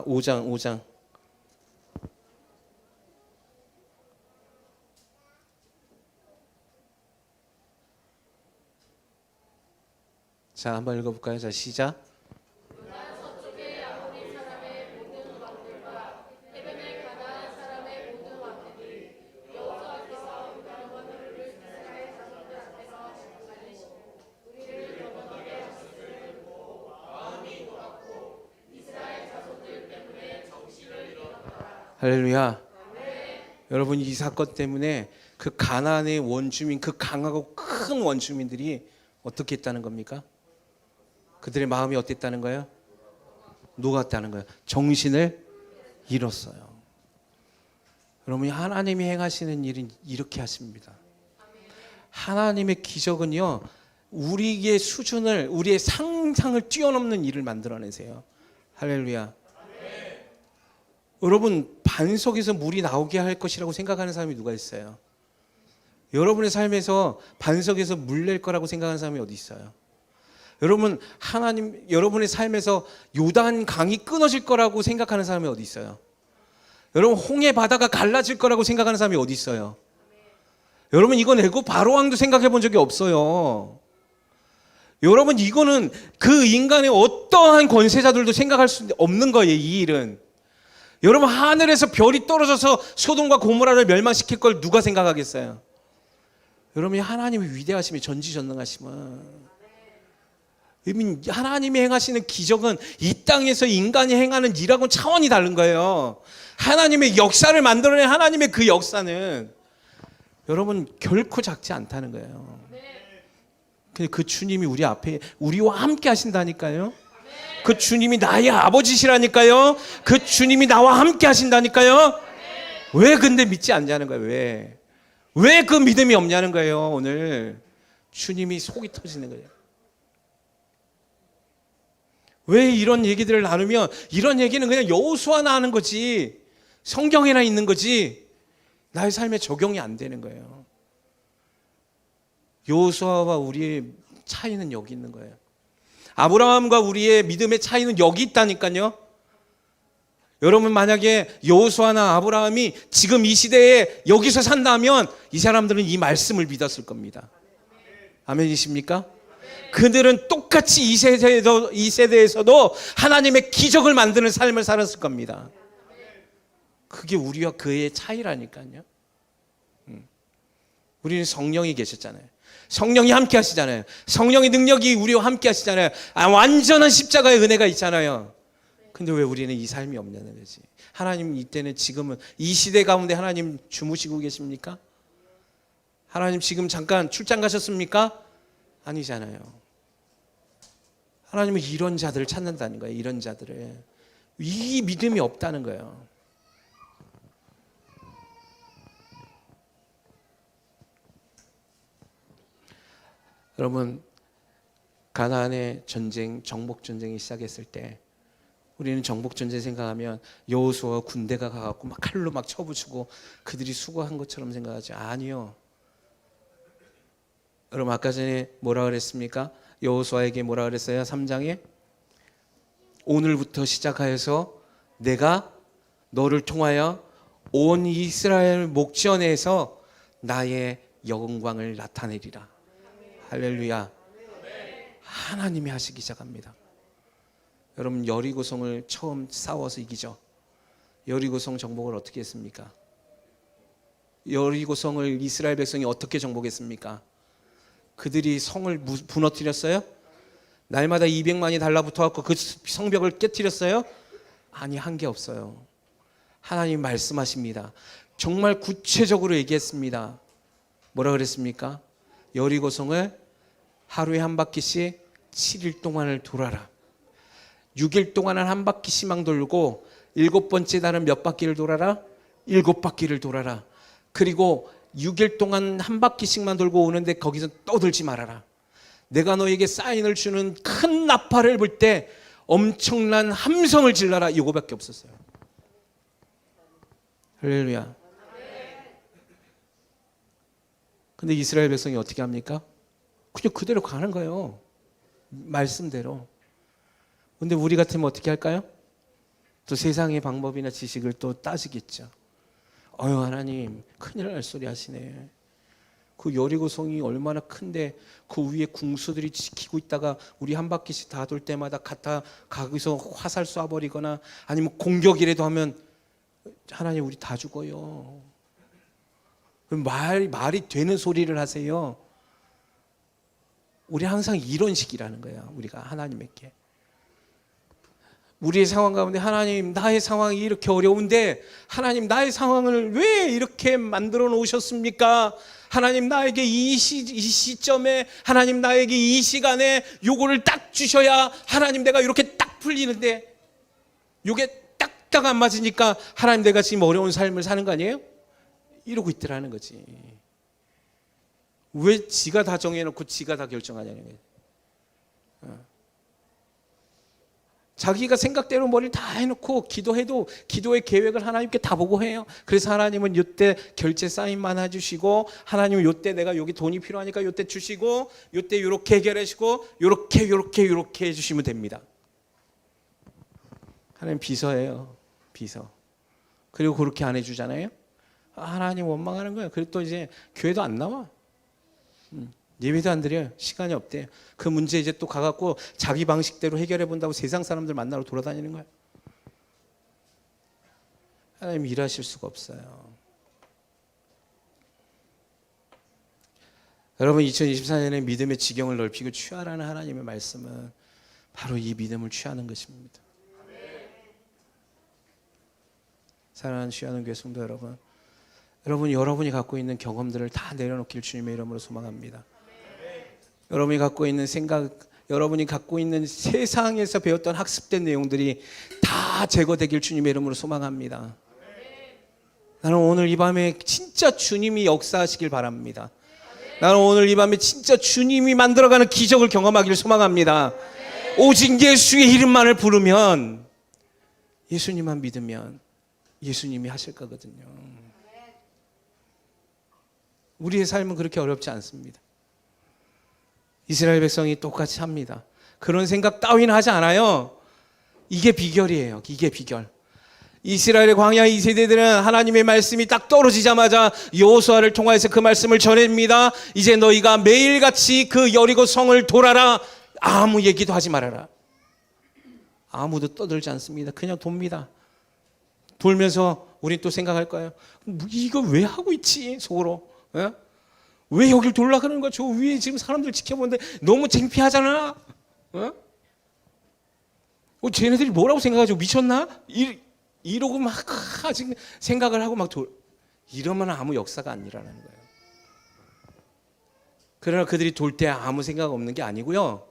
Speaker 1: 5장. 자, 한번 읽어볼까요? 자, 시작.
Speaker 2: 요단 서쪽의 아모리 사람의 모든 왕들과 해변의 가나안 사람의 모든 왕들이 여호수아께서 요단 건너를 이스라엘 자손들 앞에서 말리시고 우리를 건너가게 하시기를 마음이 놓았고 이스라엘 자손들 때문에 정신을 잃었더라.
Speaker 1: 할렐루야. 여러분, 이 사건 때문에 그 가나안의 원주민, 그 강하고 큰 원주민들이 어떻게 했다는 겁니까? 그들의 마음이 어땠다는 거예요? 녹았다는 거예요. 정신을 잃었어요. 여러분, 하나님이 행하시는 일은 이렇게 하십니다. 하나님의 기적은요, 우리의 수준을, 우리의 상상을 뛰어넘는 일을 만들어내세요. 할렐루야. 여러분, 반석에서 물이 나오게 할 것이라고 생각하는 사람이 누가 있어요? 여러분의 삶에서 반석에서 물 낼 거라고 생각하는 사람이 어디 있어요? 여러분, 여러분의 삶에서 요단 강이 끊어질 거라고 생각하는 사람이 어디 있어요? 여러분, 홍해 바다가 갈라질 거라고 생각하는 사람이 어디 있어요? 여러분, 이건 애굽 바로왕도 생각해 본 적이 없어요. 여러분, 이거는 그 인간의 어떠한 권세자들도 생각할 수 없는 거예요, 이 일은. 여러분, 하늘에서 별이 떨어져서 소돔과 고모라를 멸망시킬 걸 누가 생각하겠어요? 여러분이 하나님이 위대하시면, 전지전능하시면, 하나님이 행하시는 기적은 이 땅에서 인간이 행하는 일하고는 차원이 다른 거예요. 하나님의 역사를 만들어낸 하나님의 그 역사는 여러분 결코 작지 않다는 거예요. 그 주님이 우리 앞에 우리와 함께 하신다니까요. 그 주님이 나의 아버지시라니까요. 그 주님이 나와 함께 하신다니까요. 왜 근데 믿지 않냐는 거예요. 왜 그 믿음이 없냐는 거예요. 오늘 주님이 속이 터지는 거예요. 왜 이런 얘기들을 나누면, 이런 얘기는 그냥 여호수아나 하는 거지, 성경에나 있는 거지, 나의 삶에 적용이 안 되는 거예요. 여호수아와 우리의 차이는 여기 있는 거예요. 아브라함과 우리의 믿음의 차이는 여기 있다니까요. 여러분, 만약에 여호수아나 아브라함이 지금 이 시대에 여기서 산다면 이 사람들은 이 말씀을 믿었을 겁니다. 아멘이십니까? 그들은 똑같이 이 세대에서도 하나님의 기적을 만드는 삶을 살았을 겁니다. 그게 우리와 그의 차이라니까요. 우리는 성령이 계셨잖아요. 성령이 함께 하시잖아요. 성령의 능력이 우리와 함께 하시잖아요. 완전한 십자가의 은혜가 있잖아요. 근데 왜 우리는 이 삶이 없냐는 거지. 하나님, 이때는, 지금은 이 시대 가운데 하나님 주무시고 계십니까? 하나님 지금 잠깐 출장 가셨습니까? 아니잖아요. 하나님은 이런 자들을 찾는다는 거예요. 이런 자들을. 이 믿음이 없다는 거예요. 여러분, 가나안의 전쟁, 정복 전쟁이 시작했을 때 우리는 정복 전쟁 생각하면 여호수아 군대가 가갖고 막 칼로 막 쳐부수고 그들이 수고한 것처럼 생각하지. 아니요. 여러분 아까 전에 뭐라 그랬습니까? 여호수아에게 뭐라 그랬어요? 3장에 오늘부터 시작하여서 내가 너를 통하여 온 이스라엘 목전에서 나의 영광을 나타내리라. 할렐루야. 하나님이 하시기 시작합니다. 여러분 여리고성을 처음 싸워서 이기죠. 여리고성 정복을 어떻게 했습니까? 여리고성을 이스라엘 백성이 어떻게 정복했습니까? 그들이 성을 무너뜨렸어요? 날마다 200만이 달라붙어갖고 그 성벽을 깨뜨렸어요? 아니, 한 게 없어요. 하나님 말씀하십니다. 정말 구체적으로 얘기했습니다. 뭐라 그랬습니까? 여리고성을 하루에 한 바퀴씩 7일 동안을 돌아라. 6일 동안은 한 바퀴씩만 돌고 7번째 날은 몇 바퀴를 돌아라? 7바퀴를 돌아라. 그리고 6일 동안 한 바퀴씩만 돌고 오는데 거기서 떠들지 말아라. 내가 너에게 사인을 주는 큰 나팔을 불 때 엄청난 함성을 질러라. 이거밖에 없었어요. 할렐루야. 근데 이스라엘 백성이 어떻게 합니까? 그냥 그대로 가는 거예요. 말씀대로. 근데 우리 같으면 어떻게 할까요? 또 세상의 방법이나 지식을 또 따지겠죠. 하나님 큰일 날 소리 하시네. 그 여리고성이 얼마나 큰데 그 위에 궁수들이 지키고 있다가 우리 한 바퀴씩 다 돌 때마다 거기서 화살 쏴버리거나 아니면 공격이라도 하면 하나님 우리 다 죽어요. 말이 되는 소리를 하세요. 우리 항상 이런 식이라는 거야. 우리가 하나님에게 우리의 상황 가운데 하나님 나의 상황이 이렇게 어려운데 하나님 나의 상황을 왜 이렇게 만들어 놓으셨습니까? 하나님 나에게 이 시점에 하나님 나에게 이 시간에 요거를 딱 주셔야 하나님 내가 이렇게 딱 풀리는데 요게 딱딱 안 맞으니까 하나님 내가 지금 어려운 삶을 사는 거 아니에요? 이러고 있더라는 거지. 왜 지가 다 정해놓고 지가 다 결정하냐는 거예요. 자기가 생각대로 머리를 다 해놓고 기도해도 기도의 계획을 하나님께 다 보고 해요. 그래서 하나님은 이때 결제 사인만 해주시고 하나님은 이때 내가 여기 돈이 필요하니까 이때 주시고 이때 이렇게 해결하시고 이렇게 해주시면 됩니다. 하나님 비서예요. 비서. 그리고 그렇게 안 해주잖아요. 하나님 원망하는 거예요. 그리고 또 이제 교회도 안 나와. 예배도 안 드려요. 시간이 없대요. 그 문제 이제 또 가갖고 자기 방식대로 해결해 본다고 세상 사람들 만나러 돌아다니는 거예요. 하나님 일하실 수가 없어요. 여러분 2024년에 믿음의 지경을 넓히고 취하라는 하나님의 말씀은 바로 이 믿음을 취하는 것입니다. 사랑하는 취하는 교회 성도 여러분, 여러분이 갖고 있는 경험들을 다 내려놓길 주님의 이름으로 소망합니다. 여러분이 갖고 있는 생각, 여러분이 갖고 있는 세상에서 배웠던 학습된 내용들이 다 제거되길 주님의 이름으로 소망합니다. 나는 오늘 이 밤에 진짜 주님이 역사하시길 바랍니다. 나는 오늘 이 밤에 진짜 주님이 만들어가는 기적을 경험하기를 소망합니다. 오직 예수의 이름만을 부르면, 예수님만 믿으면 예수님이 하실 거거든요. 우리의 삶은 그렇게 어렵지 않습니다. 이스라엘 백성이 똑같이 합니다. 그런 생각 따위는 하지 않아요. 이게 비결이에요. 이게 비결. 이스라엘의 광야 이 세대들은 하나님의 말씀이 딱 떨어지자마자 여호수아를 통해서 그 말씀을 전합니다. 이제 너희가 매일같이 그 여리고 성을 돌아라. 아무 얘기도 하지 말아라. 아무도 떠들지 않습니다. 그냥 돕니다. 돌면서 우린 또 생각할 거예요. 이거 왜 하고 있지? 속으로. 예? 왜 여길 돌라 그러는 거야? 저 위에 지금 사람들 지켜보는데 너무 창피하잖아. 쟤네들이 뭐라고 생각하죠? 미쳤나? 이러고 막 아직 생각을 하고 막 이러면 아무 역사가 안 일어나는 거예요. 그러나 그들이 돌 때 아무 생각 없는 게 아니고요.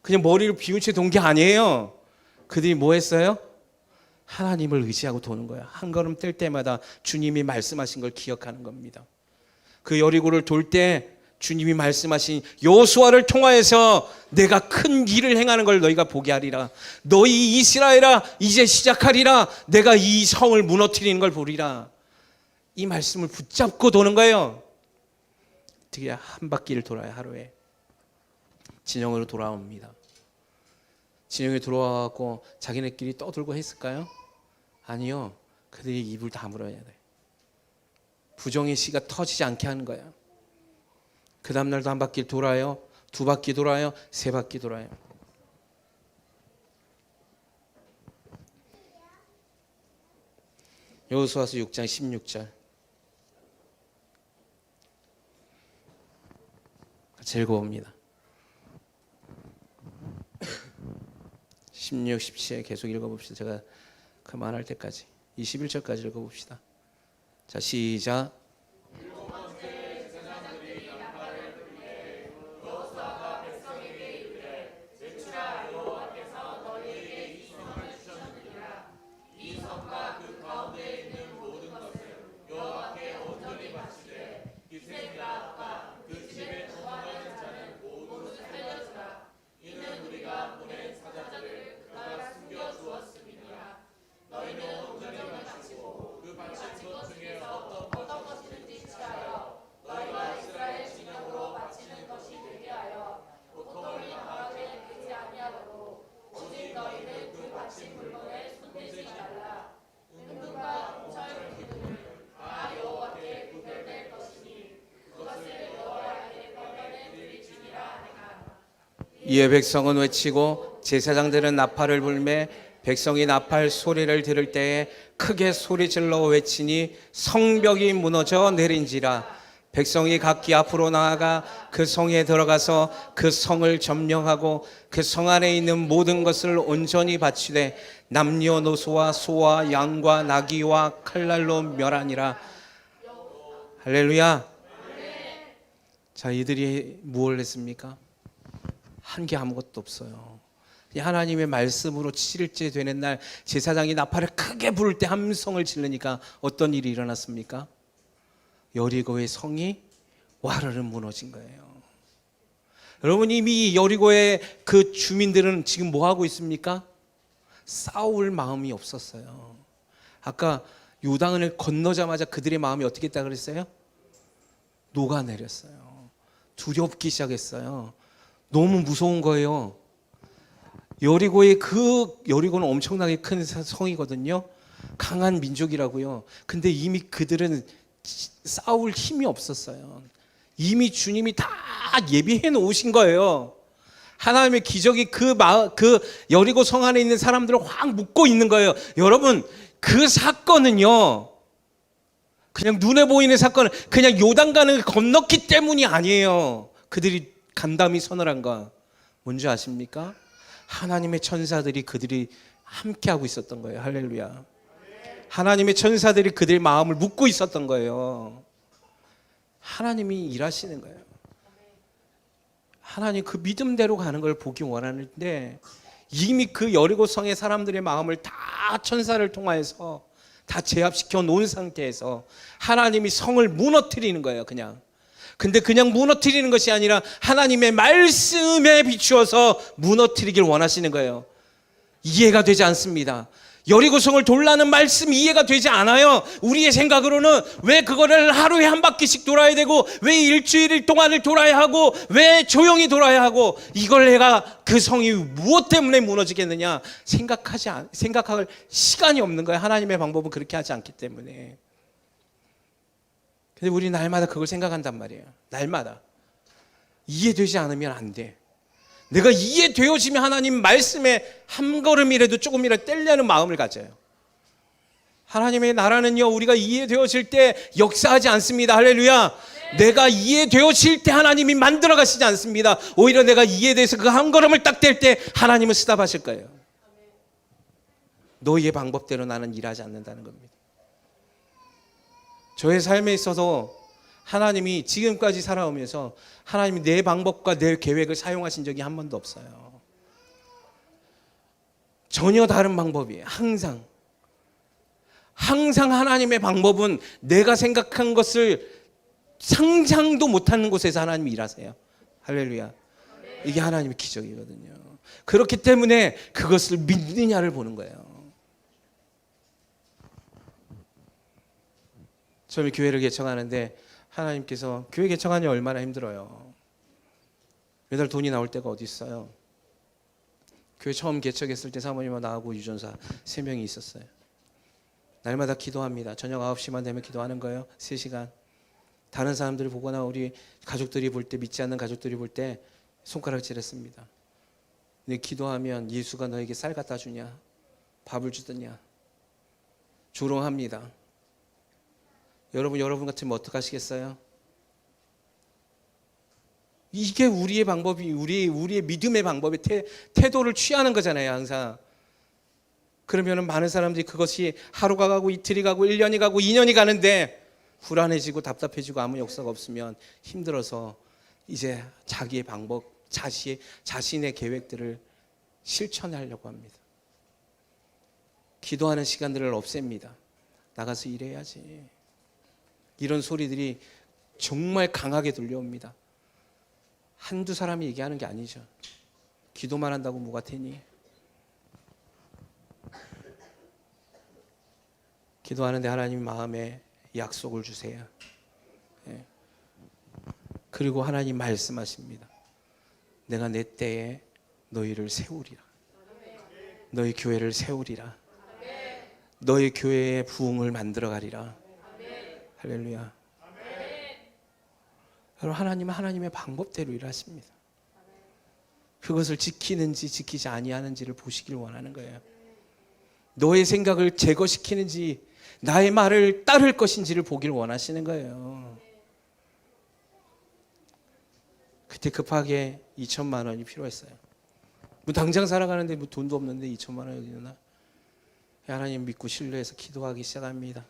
Speaker 1: 그냥 머리를 비운 채 돈 게 아니에요. 그들이 뭐 했어요? 하나님을 의지하고 도는 거예요. 한 걸음 뗄 때마다 주님이 말씀하신 걸 기억하는 겁니다. 그 여리고를 돌 때 주님이 말씀하신 여호수아를 통하여서 내가 큰 일을 행하는 걸 너희가 보게 하리라. 너희 이스라엘아 이제 시작하리라. 내가 이 성을 무너뜨리는 걸 보리라. 이 말씀을 붙잡고 도는 거예요. 어떻게 한 바퀴를 돌아요. 하루에 진영으로 돌아옵니다. 진영에 들어와서 자기네끼리 떠들고 했을까요? 아니요. 그들이 입을 다물어야 돼. 부정의 씨가 터지지 않게 하는 거야. 그 다음날도 한 바퀴 돌아요. 두 바퀴 돌아요. 세 바퀴 돌아요. 여호수아서 6장 16절 같이 읽어봅니다. 16, 17 계속 읽어봅시다. 제가 그만할 때까지 21절까지 읽어봅시다. 자, 시작. 이에 백성은 외치고 제사장들은 나팔을 불매 백성이 나팔 소리를 들을 때에 크게 소리질러 외치니 성벽이 무너져 내린지라. 백성이 각기 앞으로 나아가 그 성에 들어가서 그 성을 점령하고 그 성 안에 있는 모든 것을 온전히 바치되 남녀노소와 소와 양과 나귀와 칼날로 멸하니라. 할렐루야. 자, 이들이 무엇을 했습니까? 한 게 아무것도 없어요. 하나님의 말씀으로 7일째 되는 날 제사장이 나팔을 크게 부를 때 함성을 지르니까 어떤 일이 일어났습니까? 여리고의 성이 와르르 무너진 거예요. 여러분, 이미 여리고의 그 주민들은 지금 뭐 하고 있습니까? 싸울 마음이 없었어요. 아까 요단을 건너자마자 그들의 마음이 어떻게 했다 그랬어요? 녹아내렸어요. 두렵기 시작했어요. 너무 무서운 거예요. 여리고는 엄청나게 큰 성이거든요. 강한 민족이라고요. 근데 이미 그들은 싸울 힘이 없었어요. 이미 주님이 다 예비해 놓으신 거예요. 하나님의 기적이 그 여리고 성 안에 있는 사람들을 확 묶고 있는 거예요. 여러분, 그 사건은요, 그냥 눈에 보이는 사건은 그냥 요단강을 건넜기 때문이 아니에요. 그들이 간담이 서늘한 거 뭔지 아십니까? 하나님의 천사들이 그들이 함께하고 있었던 거예요. 할렐루야. 하나님의 천사들이 그들의 마음을 묶고 있었던 거예요. 하나님이 일하시는 거예요. 하나님 그 믿음대로 가는 걸 보기 원하는데 이미 그 여리고성의 사람들의 마음을 다 천사를 통하여서 다 제압시켜 놓은 상태에서 하나님이 성을 무너뜨리는 거예요. 근데 그냥 무너뜨리는 것이 아니라 하나님의 말씀에 비추어서 무너뜨리길 원하시는 거예요. 이해가 되지 않습니다. 여리고성을 돌라는 말씀이 이해가 되지 않아요. 우리의 생각으로는 왜 그거를 하루에 한 바퀴씩 돌아야 되고 왜 일주일 동안을 돌아야 하고 왜 조용히 돌아야 하고 이걸 내가 그 성이 무엇 때문에 무너지겠느냐 생각할 시간이 없는 거예요. 하나님의 방법은 그렇게 하지 않기 때문에. 근데 우리 날마다 그걸 생각한단 말이에요. 날마다. 이해되지 않으면 안 돼. 내가 이해되어지면 하나님 말씀에 한 걸음이라도 조금이라도 떼려는 마음을 가져요. 하나님의 나라는요, 우리가 이해되어질 때 역사하지 않습니다. 할렐루야. 내가 이해되어질 때 하나님이 만들어 가시지 않습니다. 오히려 내가 이해돼서 그 한 걸음을 딱 뗄 때 하나님은 스탑하실 거예요. 너희의 방법대로 나는 일하지 않는다는 겁니다. 저의 삶에 있어서 하나님이 지금까지 살아오면서 하나님이 내 방법과 내 계획을 사용하신 적이 한 번도 없어요. 전혀 다른 방법이에요. 항상 하나님의 방법은 내가 생각한 것을 상상도 못하는 곳에서 하나님이 일하세요. 할렐루야. 이게 하나님의 기적이거든요. 그렇기 때문에 그것을 믿느냐를 보는 거예요. 처음에 교회를 개척하는데 하나님께서 교회 개척하니 얼마나 힘들어요. 매달 돈이 나올 때가 어디 있어요. 교회 처음 개척했을 때 사모님과 나하고 유전사 3명이 있었어요. 날마다 기도합니다. 저녁 9시만 되면 기도하는 거예요. 3시간. 다른 사람들이 보거나 우리 가족들이 볼 때, 믿지 않는 가족들이 볼 때 손가락질했습니다. 근데 기도하면 예수가 너에게 쌀 갖다 주냐, 밥을 주더냐, 조롱합니다. 여러분 같으면 어떡하시겠어요? 이게 우리의 방법이, 우리의 믿음의 방법이 태도를 취하는 거잖아요, 항상. 그러면 많은 사람들이 그것이 하루가 가고 이틀이 가고 1년이 가고 2년이 가는데 불안해지고 답답해지고 아무 역사가 없으면 힘들어서 이제 자기의 방법, 자신의 계획들을 실천하려고 합니다. 기도하는 시간들을 없앱니다. 나가서 일해야지. 이런 소리들이 정말 강하게 들려옵니다. 한두 사람이 얘기하는 게 아니죠. 기도만 한다고 뭐가 되니? 기도하는데 하나님 마음에 약속을 주세요. 예. 그리고 하나님 말씀하십니다. 내가 내 때에 너희를 세우리라. 너희 교회를 세우리라. 너희 교회의 부흥을 만들어 가리라. 할렐루야. 여러분, 하나님은 하나님의 방법대로 일하십니다. 그것을 지키는지 지키지 아니하는지를 보시길 원하는 거예요. 너의 생각을 제거시키는지 나의 말을 따를 것인지를 보길 원하시는 거예요. 그때 급하게 2천만 원이 필요했어요. 뭐 당장 살아가는데 뭐 돈도 없는데 2천만 원이 어디 있나? 하나님 믿고 신뢰해서 기도하기 시작합니다.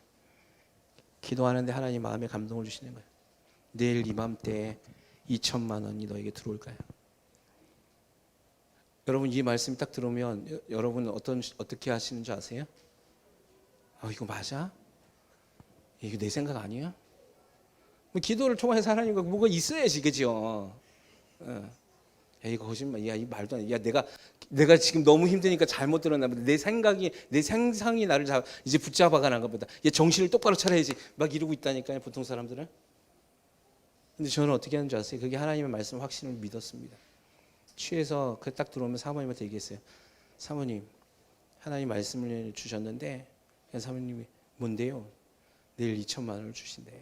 Speaker 1: 기도하는데 하나님 마음에 감동을 주시는 거예요. 내일 이맘때에 2천만 원이 너에게 들어올까요? 여러분, 이 말씀 딱 들으면 여러분 어떻게 하시는 줄 아세요? 이거 맞아? 이거 내 생각 아니야? 뭐 기도를 통해서 하나님과 뭐가 있어야지, 그죠? 야, 이거 거짓말, 야, 이 말도 안 돼. 야, 내가 지금 너무 힘드니까 잘못 들었나 보다. 내 상상이 나를 이제 붙잡아가는 보다. 얘 정신을 똑바로 차려야지. 막 이러고 있다니까요, 보통 사람들은. 근데 저는 어떻게 하는 줄 아세요? 그게 하나님의 말씀 확신을 믿었습니다. 취해서 그 딱 들어오면 사모님한테 얘기했어요. 사모님, 하나님 말씀을 주셨는데 사모님이 뭔데요? 내일 2천만 원을 주신대.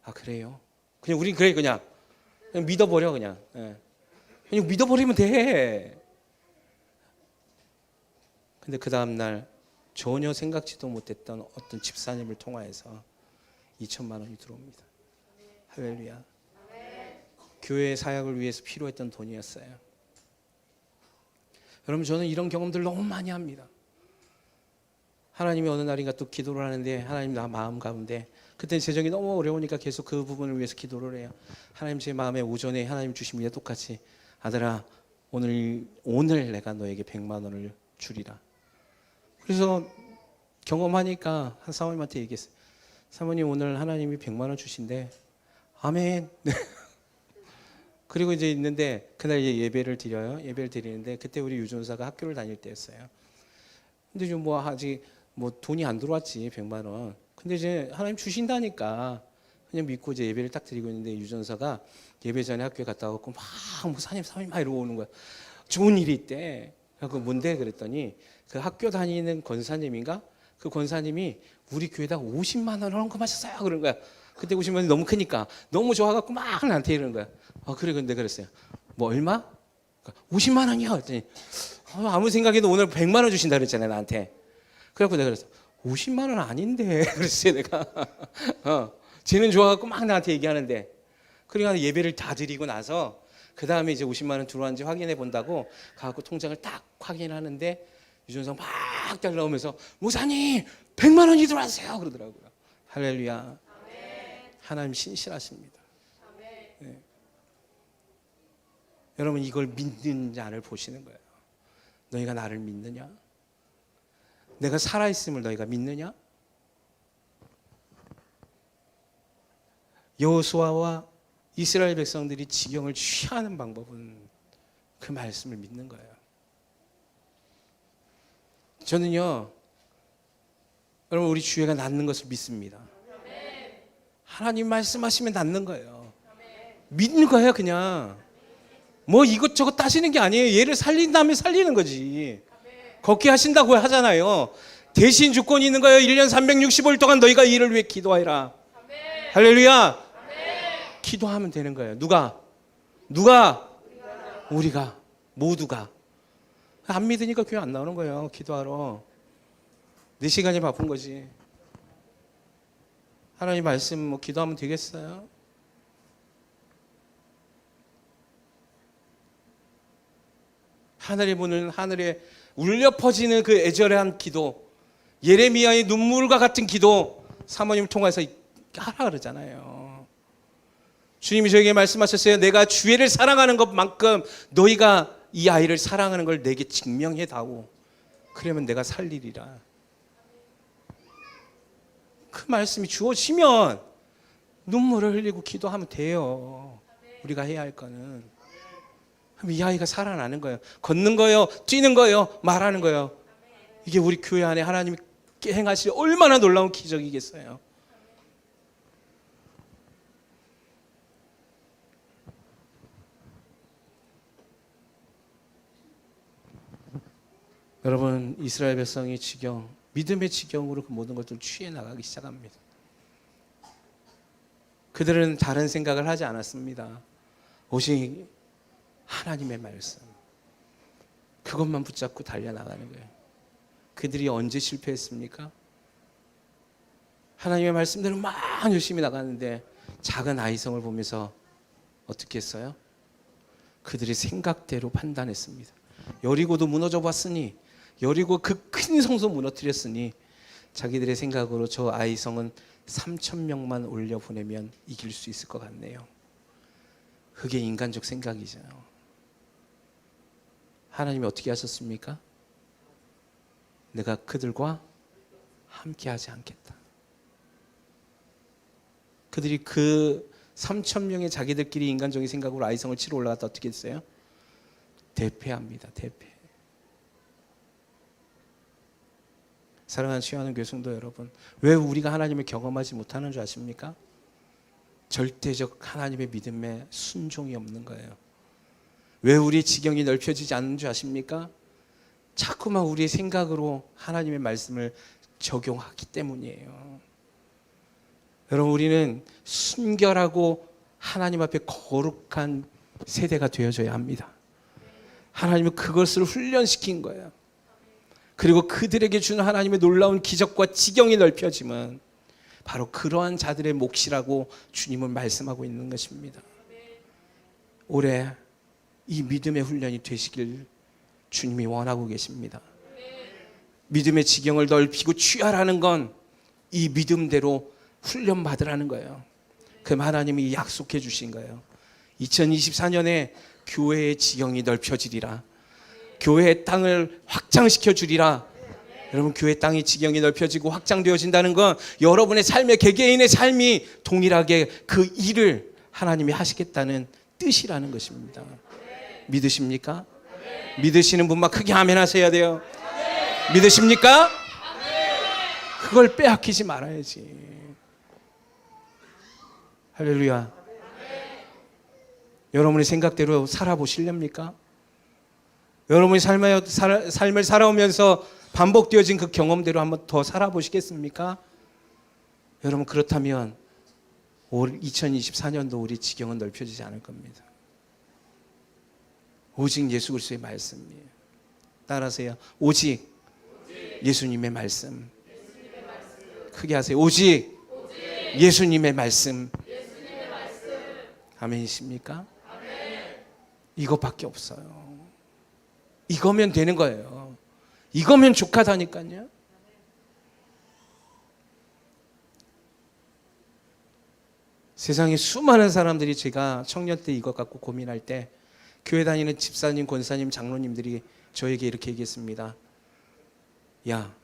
Speaker 1: 아, 그래요? 그냥 우린 그래, 그냥 믿어버려, 그냥. 예. 그냥 믿어버리면 돼. 근데 그 다음날 전혀 생각지도 못했던 어떤 집사님을 통하여서 2천만 원이 들어옵니다. 할렐루야. 교회 사역을 위해서 필요했던 돈이었어요. 여러분, 저는 이런 경험들 너무 많이 합니다. 하나님이 어느 날인가 또 기도를 하는데 하나님 나 마음 가운데 그때 재정이 너무 어려우니까 계속 그 부분을 위해서 기도를 해요. 하나님, 제 마음에 오전에 하나님 주신 게 똑같이 아들아, 오늘 내가 너에게 100만 원을 주리라. 그래서 경험하니까 한 사모님한테 얘기했어요. 사모님, 오늘 하나님이 100만 원 주신대. 아멘. 그리고 이제 있는데 그날 이제 예배를 드려요. 예배를 드리는데 그때 우리 유전사가 학교를 다닐 때였어요. 근데 좀 뭐 아직 뭐 돈이 안 들어왔지, 100만 원. 근데 이제 하나님 주신다니까 그냥 믿고 이제 예배를 딱 드리고 있는데 유전사가 예배 전에 학교에 갔다 왔고 막 목사님, 사모님 막 이러고 오는 거야. 좋은 일이 있대. 그래서 뭔데 그랬더니 그 학교 다니는 권사님인가? 그 권사님이 우리 교회에다 50만 원을 헌금하셨어요. 그런 거야. 그때 50만 원이 너무 크니까 너무 좋아갖고 막 나한테 이러는 거야. 그래, 근데 그랬어요. 뭐 얼마? 50만 원이요. 그랬더니 아무 생각에도 오늘 100만 원 주신다 그랬잖아요, 나한테. 그래갖고 내가 그랬어. 50만 원 아닌데. 그랬어요, 내가. 쟤는 좋아갖고 막 나한테 얘기하는데. 그러니까 예배를 다 드리고 나서 그 다음에 이제 50만 원 들어왔는지 확인해 본다고 가갖고 통장을 딱 확인하는데 유전성 막 잘 나오면서 목사님 100만 원이 들어왔어요 그러더라고요. 할렐루야. 하나님 신실하십니다. 네. 여러분, 이걸 믿는 자를 보시는 거예요. 너희가 나를 믿느냐? 내가 살아있음을 너희가 믿느냐? 여호수아와 이스라엘 백성들이 지경을 취하는 방법은 그 말씀을 믿는 거예요. 저는요, 여러분, 우리 주애가 낫는 것을 믿습니다. 하나님 말씀하시면 낫는 거예요. 믿는 거예요. 그냥 뭐 이것저것 따지는 게 아니에요. 얘를 살린 다음에 살리는 거지. 걷게 하신다고 하잖아요. 대신 주권이 있는 거예요. 1년 365일 동안 너희가 이를 위해 기도하라. 할렐루야. 기도하면 되는 거예요. 누가? 우리가 모두가. 안 믿으니까 교회 안 나오는 거예요. 기도하러. 내 시간이 바쁜 거지. 하나님 말씀 뭐 기도하면 되겠어요? 하늘의 문은 하늘에 울려 퍼지는 그 애절한 기도, 예레미야의 눈물과 같은 기도, 사모님을 통해서 하라 그러잖아요. 주님이 저에게 말씀하셨어요. 내가 주애를 사랑하는 것만큼 너희가 이 아이를 사랑하는 걸 내게 증명해 다오. 그러면 내가 살리리라. 그 말씀이 주어지면 눈물을 흘리고 기도하면 돼요. 우리가 해야 할 거는. 그럼 이 아이가 살아나는 거예요. 걷는 거예요, 뛰는 거예요, 말하는 거예요. 이게 우리 교회 안에 하나님이 행하실 얼마나 놀라운 기적이겠어요. 여러분, 이스라엘 백성이 지경, 믿음의 지경으로 그 모든 것들을 취해 나가기 시작합니다. 그들은 다른 생각을 하지 않았습니다. 오직 하나님의 말씀, 그것만 붙잡고 달려나가는 거예요. 그들이 언제 실패했습니까? 하나님의 말씀대로 막 열심히 나가는데 작은 아이성을 보면서 어떻게 했어요? 그들이 생각대로 판단했습니다. 여리고도 무너져 봤으니, 여리고 그 큰 성소 무너뜨렸으니 자기들의 생각으로 저 아이성은 3,000명만 올려보내면 이길 수 있을 것 같네요. 그게 인간적 생각이죠. 하나님이 어떻게 하셨습니까? 내가 그들과 함께하지 않겠다. 그들이 그 3,000명의 자기들끼리 인간적인 생각으로 아이성을 치러 올라갔다 어떻게 했어요? 대패합니다. 대패. 사랑하는 취하는 교성도 여러분, 왜 우리가 하나님을 경험하지 못하는 줄 아십니까? 절대적 하나님의 믿음에 순종이 없는 거예요. 왜 우리 지경이 넓혀지지 않는 줄 아십니까? 자꾸만 우리의 생각으로 하나님의 말씀을 적용하기 때문이에요. 여러분, 우리는 순결하고 하나님 앞에 거룩한 세대가 되어져야 합니다. 하나님은 그것을 훈련시킨 거예요. 그리고 그들에게 주는 하나님의 놀라운 기적과 지경이 넓혀지면 바로 그러한 자들의 몫이라고 주님은 말씀하고 있는 것입니다. 올해 이 믿음의 훈련이 되시길 주님이 원하고 계십니다. 믿음의 지경을 넓히고 취하라는 건 이 믿음대로 훈련 받으라는 거예요. 그 하나님이 약속해 주신 거예요. 2024년에 교회의 지경이 넓혀지리라. 교회의 땅을 확장시켜 주리라. 여러분, 교회 땅의 지경이 넓혀지고 확장되어진다는 건 여러분의 삶의 개개인의 삶이 동일하게 그 일을 하나님이 하시겠다는 뜻이라는 것입니다. 믿으십니까? 믿으시는 분만 크게 아멘 하셔야 돼요. 믿으십니까? 그걸 빼앗기지 말아야지. 할렐루야. 여러분의 생각대로 살아보실렵니까? 여러분이 삶을 살아오면서 반복되어진 그 경험대로 한번 더 살아보시겠습니까? 여러분, 그렇다면 올 2024년도 우리 지경은 넓혀지지 않을 겁니다. 오직 예수 그리스도의 말씀이에요. 따라하세요. 오직 예수님의 말씀. 크게 하세요. 오직 예수님의 말씀. 아멘이십니까? 이것밖에 없어요. 이거면 되는 거예요. 이거면 족하다니까요. 세상에 수많은 사람들이, 제가 청년 때 이것 갖고 고민할 때 교회 다니는 집사님, 권사님, 장로님들이 저에게 이렇게 얘기했습니다. 야,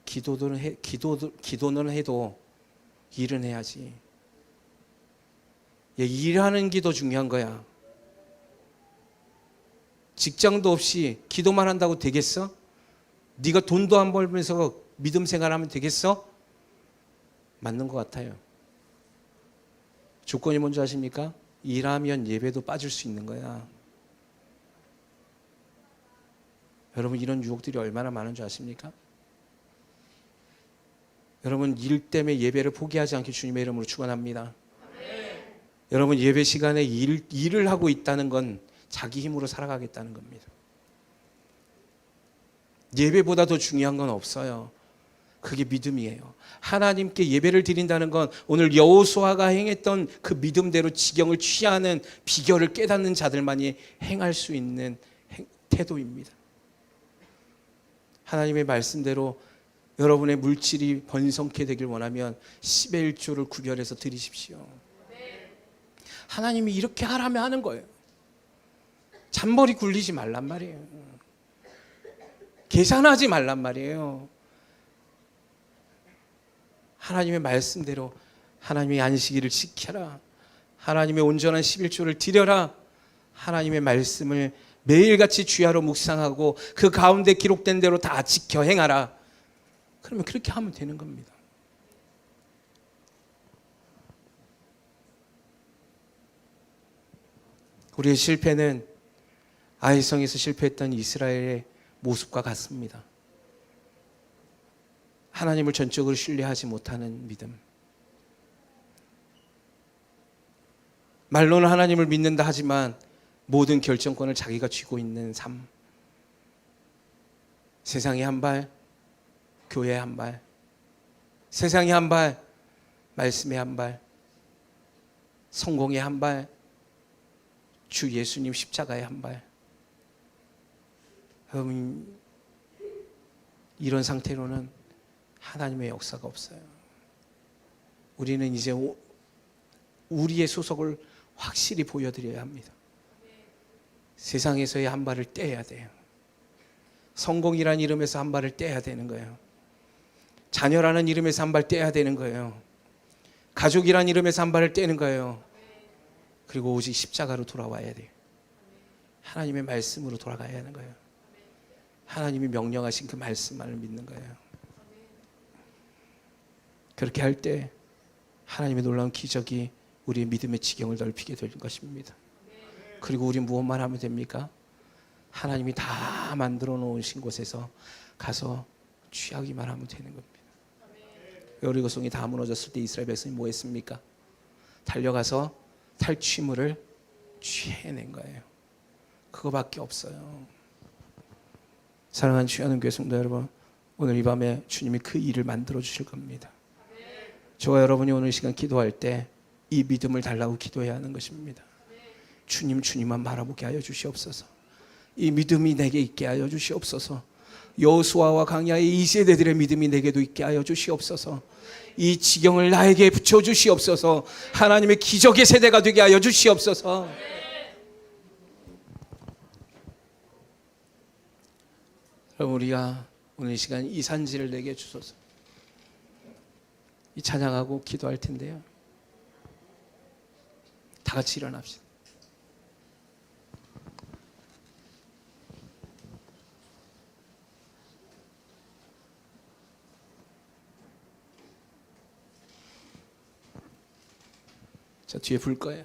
Speaker 1: 기도는 해도 일은 해야지. 일하는 게 더 중요한 거야. 직장도 없이 기도만 한다고 되겠어? 네가 돈도 안 벌면서 믿음 생활하면 되겠어? 맞는 것 같아요. 조건이 뭔지 아십니까? 일하면 예배도 빠질 수 있는 거야. 여러분, 이런 유혹들이 얼마나 많은 줄 아십니까? 여러분, 일 때문에 예배를 포기하지 않게 주님의 이름으로 축원합니다. 여러분, 예배 시간에 일을 하고 있다는 건 자기 힘으로 살아가겠다는 겁니다. 예배보다 더 중요한 건 없어요. 그게 믿음이에요. 하나님께 예배를 드린다는 건 오늘 여호수아가 행했던 그 믿음대로 지경을 취하는 비결을 깨닫는 자들만이 행할 수 있는 태도입니다. 하나님의 말씀대로 여러분의 물질이 번성케 되길 원하면 10의 1조를 구별해서 드리십시오. 하나님이 이렇게 하라면 하는 거예요. 잔머리 굴리지 말란 말이에요. 계산하지 말란 말이에요. 하나님의 말씀대로 하나님의 안식일을 지켜라. 하나님의 온전한 11조를 드려라. 하나님의 말씀을 매일같이 주야로 묵상하고 그 가운데 기록된 대로 다 지켜 행하라. 그러면 그렇게 하면 되는 겁니다. 우리의 실패는 아이성에서 실패했던 이스라엘의 모습과 같습니다. 하나님을 전적으로 신뢰하지 못하는 믿음. 말로는 하나님을 믿는다 하지만 모든 결정권을 자기가 쥐고 있는 삶. 세상에 한 발, 교회에 한 발. 세상에 한 발, 말씀에 한 발. 성공에 한 발, 주 예수님 십자가에 한 발. 여러분, 이런 상태로는 하나님의 역사가 없어요. 우리는 이제 우리의 소속을 확실히 보여드려야 합니다. 세상에서의 한 발을 떼야 돼요. 성공이라는 이름에서 한 발을 떼야 되는 거예요. 자녀라는 이름에서 한 발 떼야 되는 거예요. 가족이라는 이름에서 한 발을 떼는 거예요. 그리고 오직 십자가로 돌아와야 돼요. 하나님의 말씀으로 돌아가야 하는 거예요. 하나님이 명령하신 그 말씀만을 믿는 거예요. 그렇게 할 때 하나님의 놀라운 기적이 우리의 믿음의 지경을 넓히게 될 것입니다. 그리고 우리 무엇만 하면 됩니까? 하나님이 다 만들어 놓으신 곳에서 가서 취하기만 하면 되는 겁니다. 여리고성이 다 무너졌을 때 이스라엘 백성이 뭐 했습니까? 달려가서 탈취물을 취해낸 거예요. 그거밖에 없어요. 사랑하는 주하는 교회 성도 여러분, 오늘 이 밤에 주님이 그 일을 만들어 주실 겁니다. 저와 여러분이 오늘 이 시간 기도할 때 이 믿음을 달라고 기도해야 하는 것입니다. 주님, 주님만 바라보게 하여 주시옵소서. 이 믿음이 내게 있게 하여 주시옵소서. 여호수아와 강야의 이 세대들의 믿음이 내게도 있게 하여 주시옵소서. 이 지경을 나에게 붙여주시옵소서. 하나님의 기적의 세대가 되게 하여 주시옵소서. 그럼 우리가 오늘 이 시간 이 산지를 내게 주소서. 이 찬양하고 기도할 텐데요, 다 같이 일어납시다. 자, 뒤에 불 거예요.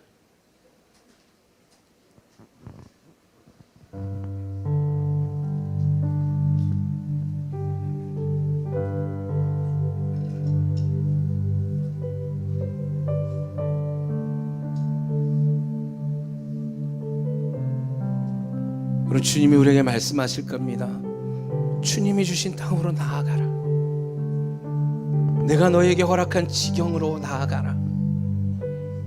Speaker 1: 우리 주님이 우리에게 말씀하실 겁니다. 주님이 주신 땅으로 나아가라. 내가 너에게 허락한 지경으로 나아가라.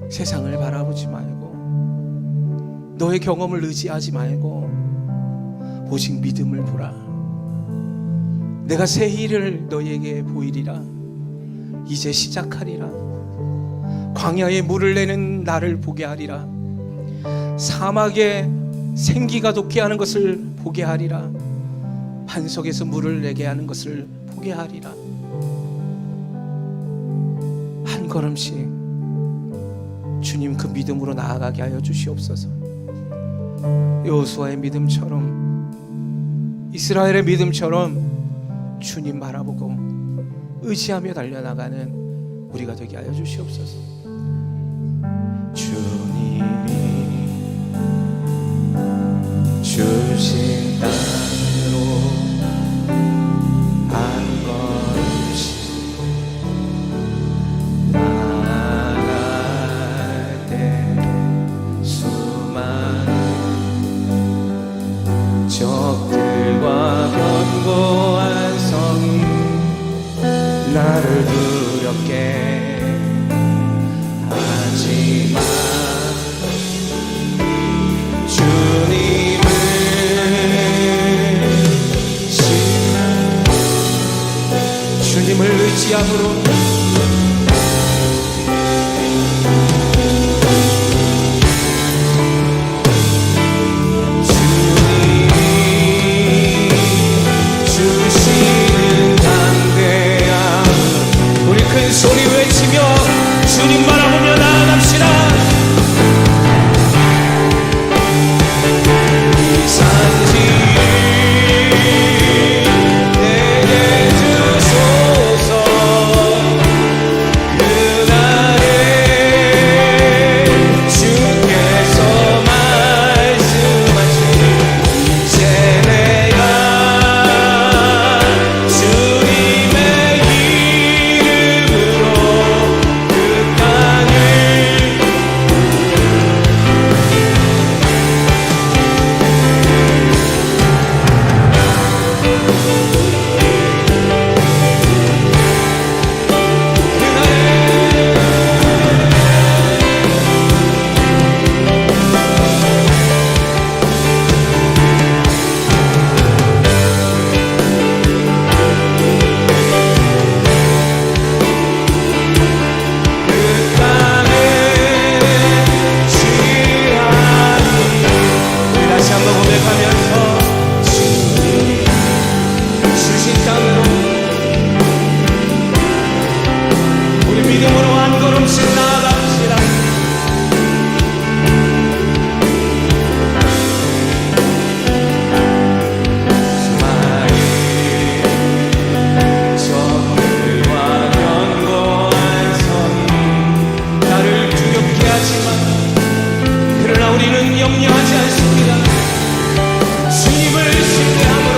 Speaker 1: 세상을 바라보지 말고 너의 경험을 의지하지 말고 오직 믿음을 보라. 내가 새 일을 너에게 보이리라. 이제 시작하리라. 광야에 물을 내는 나를 보게 하리라. 사막에 생기가 돋게 하는 것을 보게 하리라. 반석에서 물을 내게 하는 것을 보게 하리라. 한 걸음씩 주님 그 믿음으로 나아가게 하여 주시옵소서. 여호수아의 믿음처럼, 이스라엘의 믿음처럼 주님 바라보고 의지하며 달려나가는 우리가 되게 하여 주시옵소서. 주님이 주신 땅으로 한 걸음씩 나아갈 때 수많은 적들과 견고한 성이 나를 두렵게 하지만 주님을 주님을 의지함으로 소리 외치며 주님 바라보며 나아갑시다. 이 산지 내게 주소서. 그날에 주께서 말씀하신 이제 내가 주님의 믿음으로 한 걸음씩 나아갑시다. 수많은 적들과 견고한 성이 나를 두렵게 하지만 그러나 우리는 염려하지 않습니다. 주님을 신뢰함으로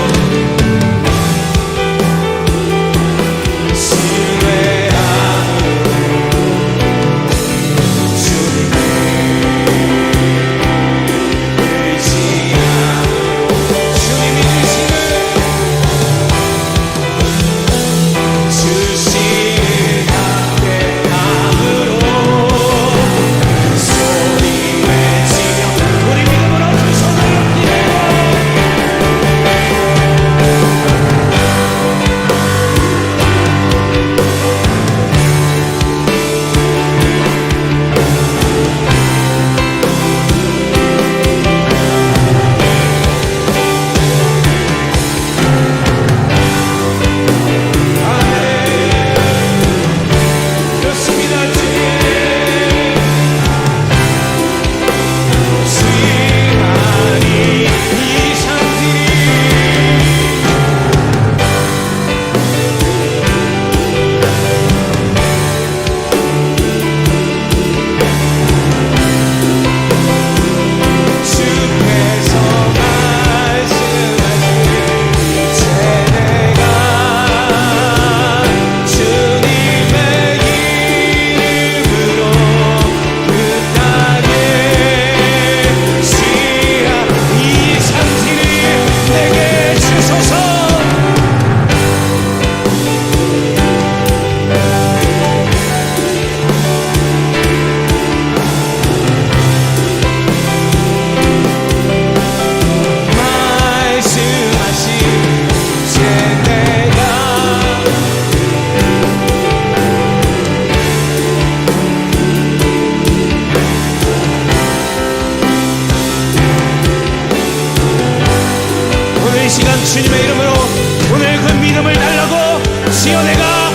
Speaker 1: 주님의 이름으로 오늘 그 믿음을 달라고 지어내가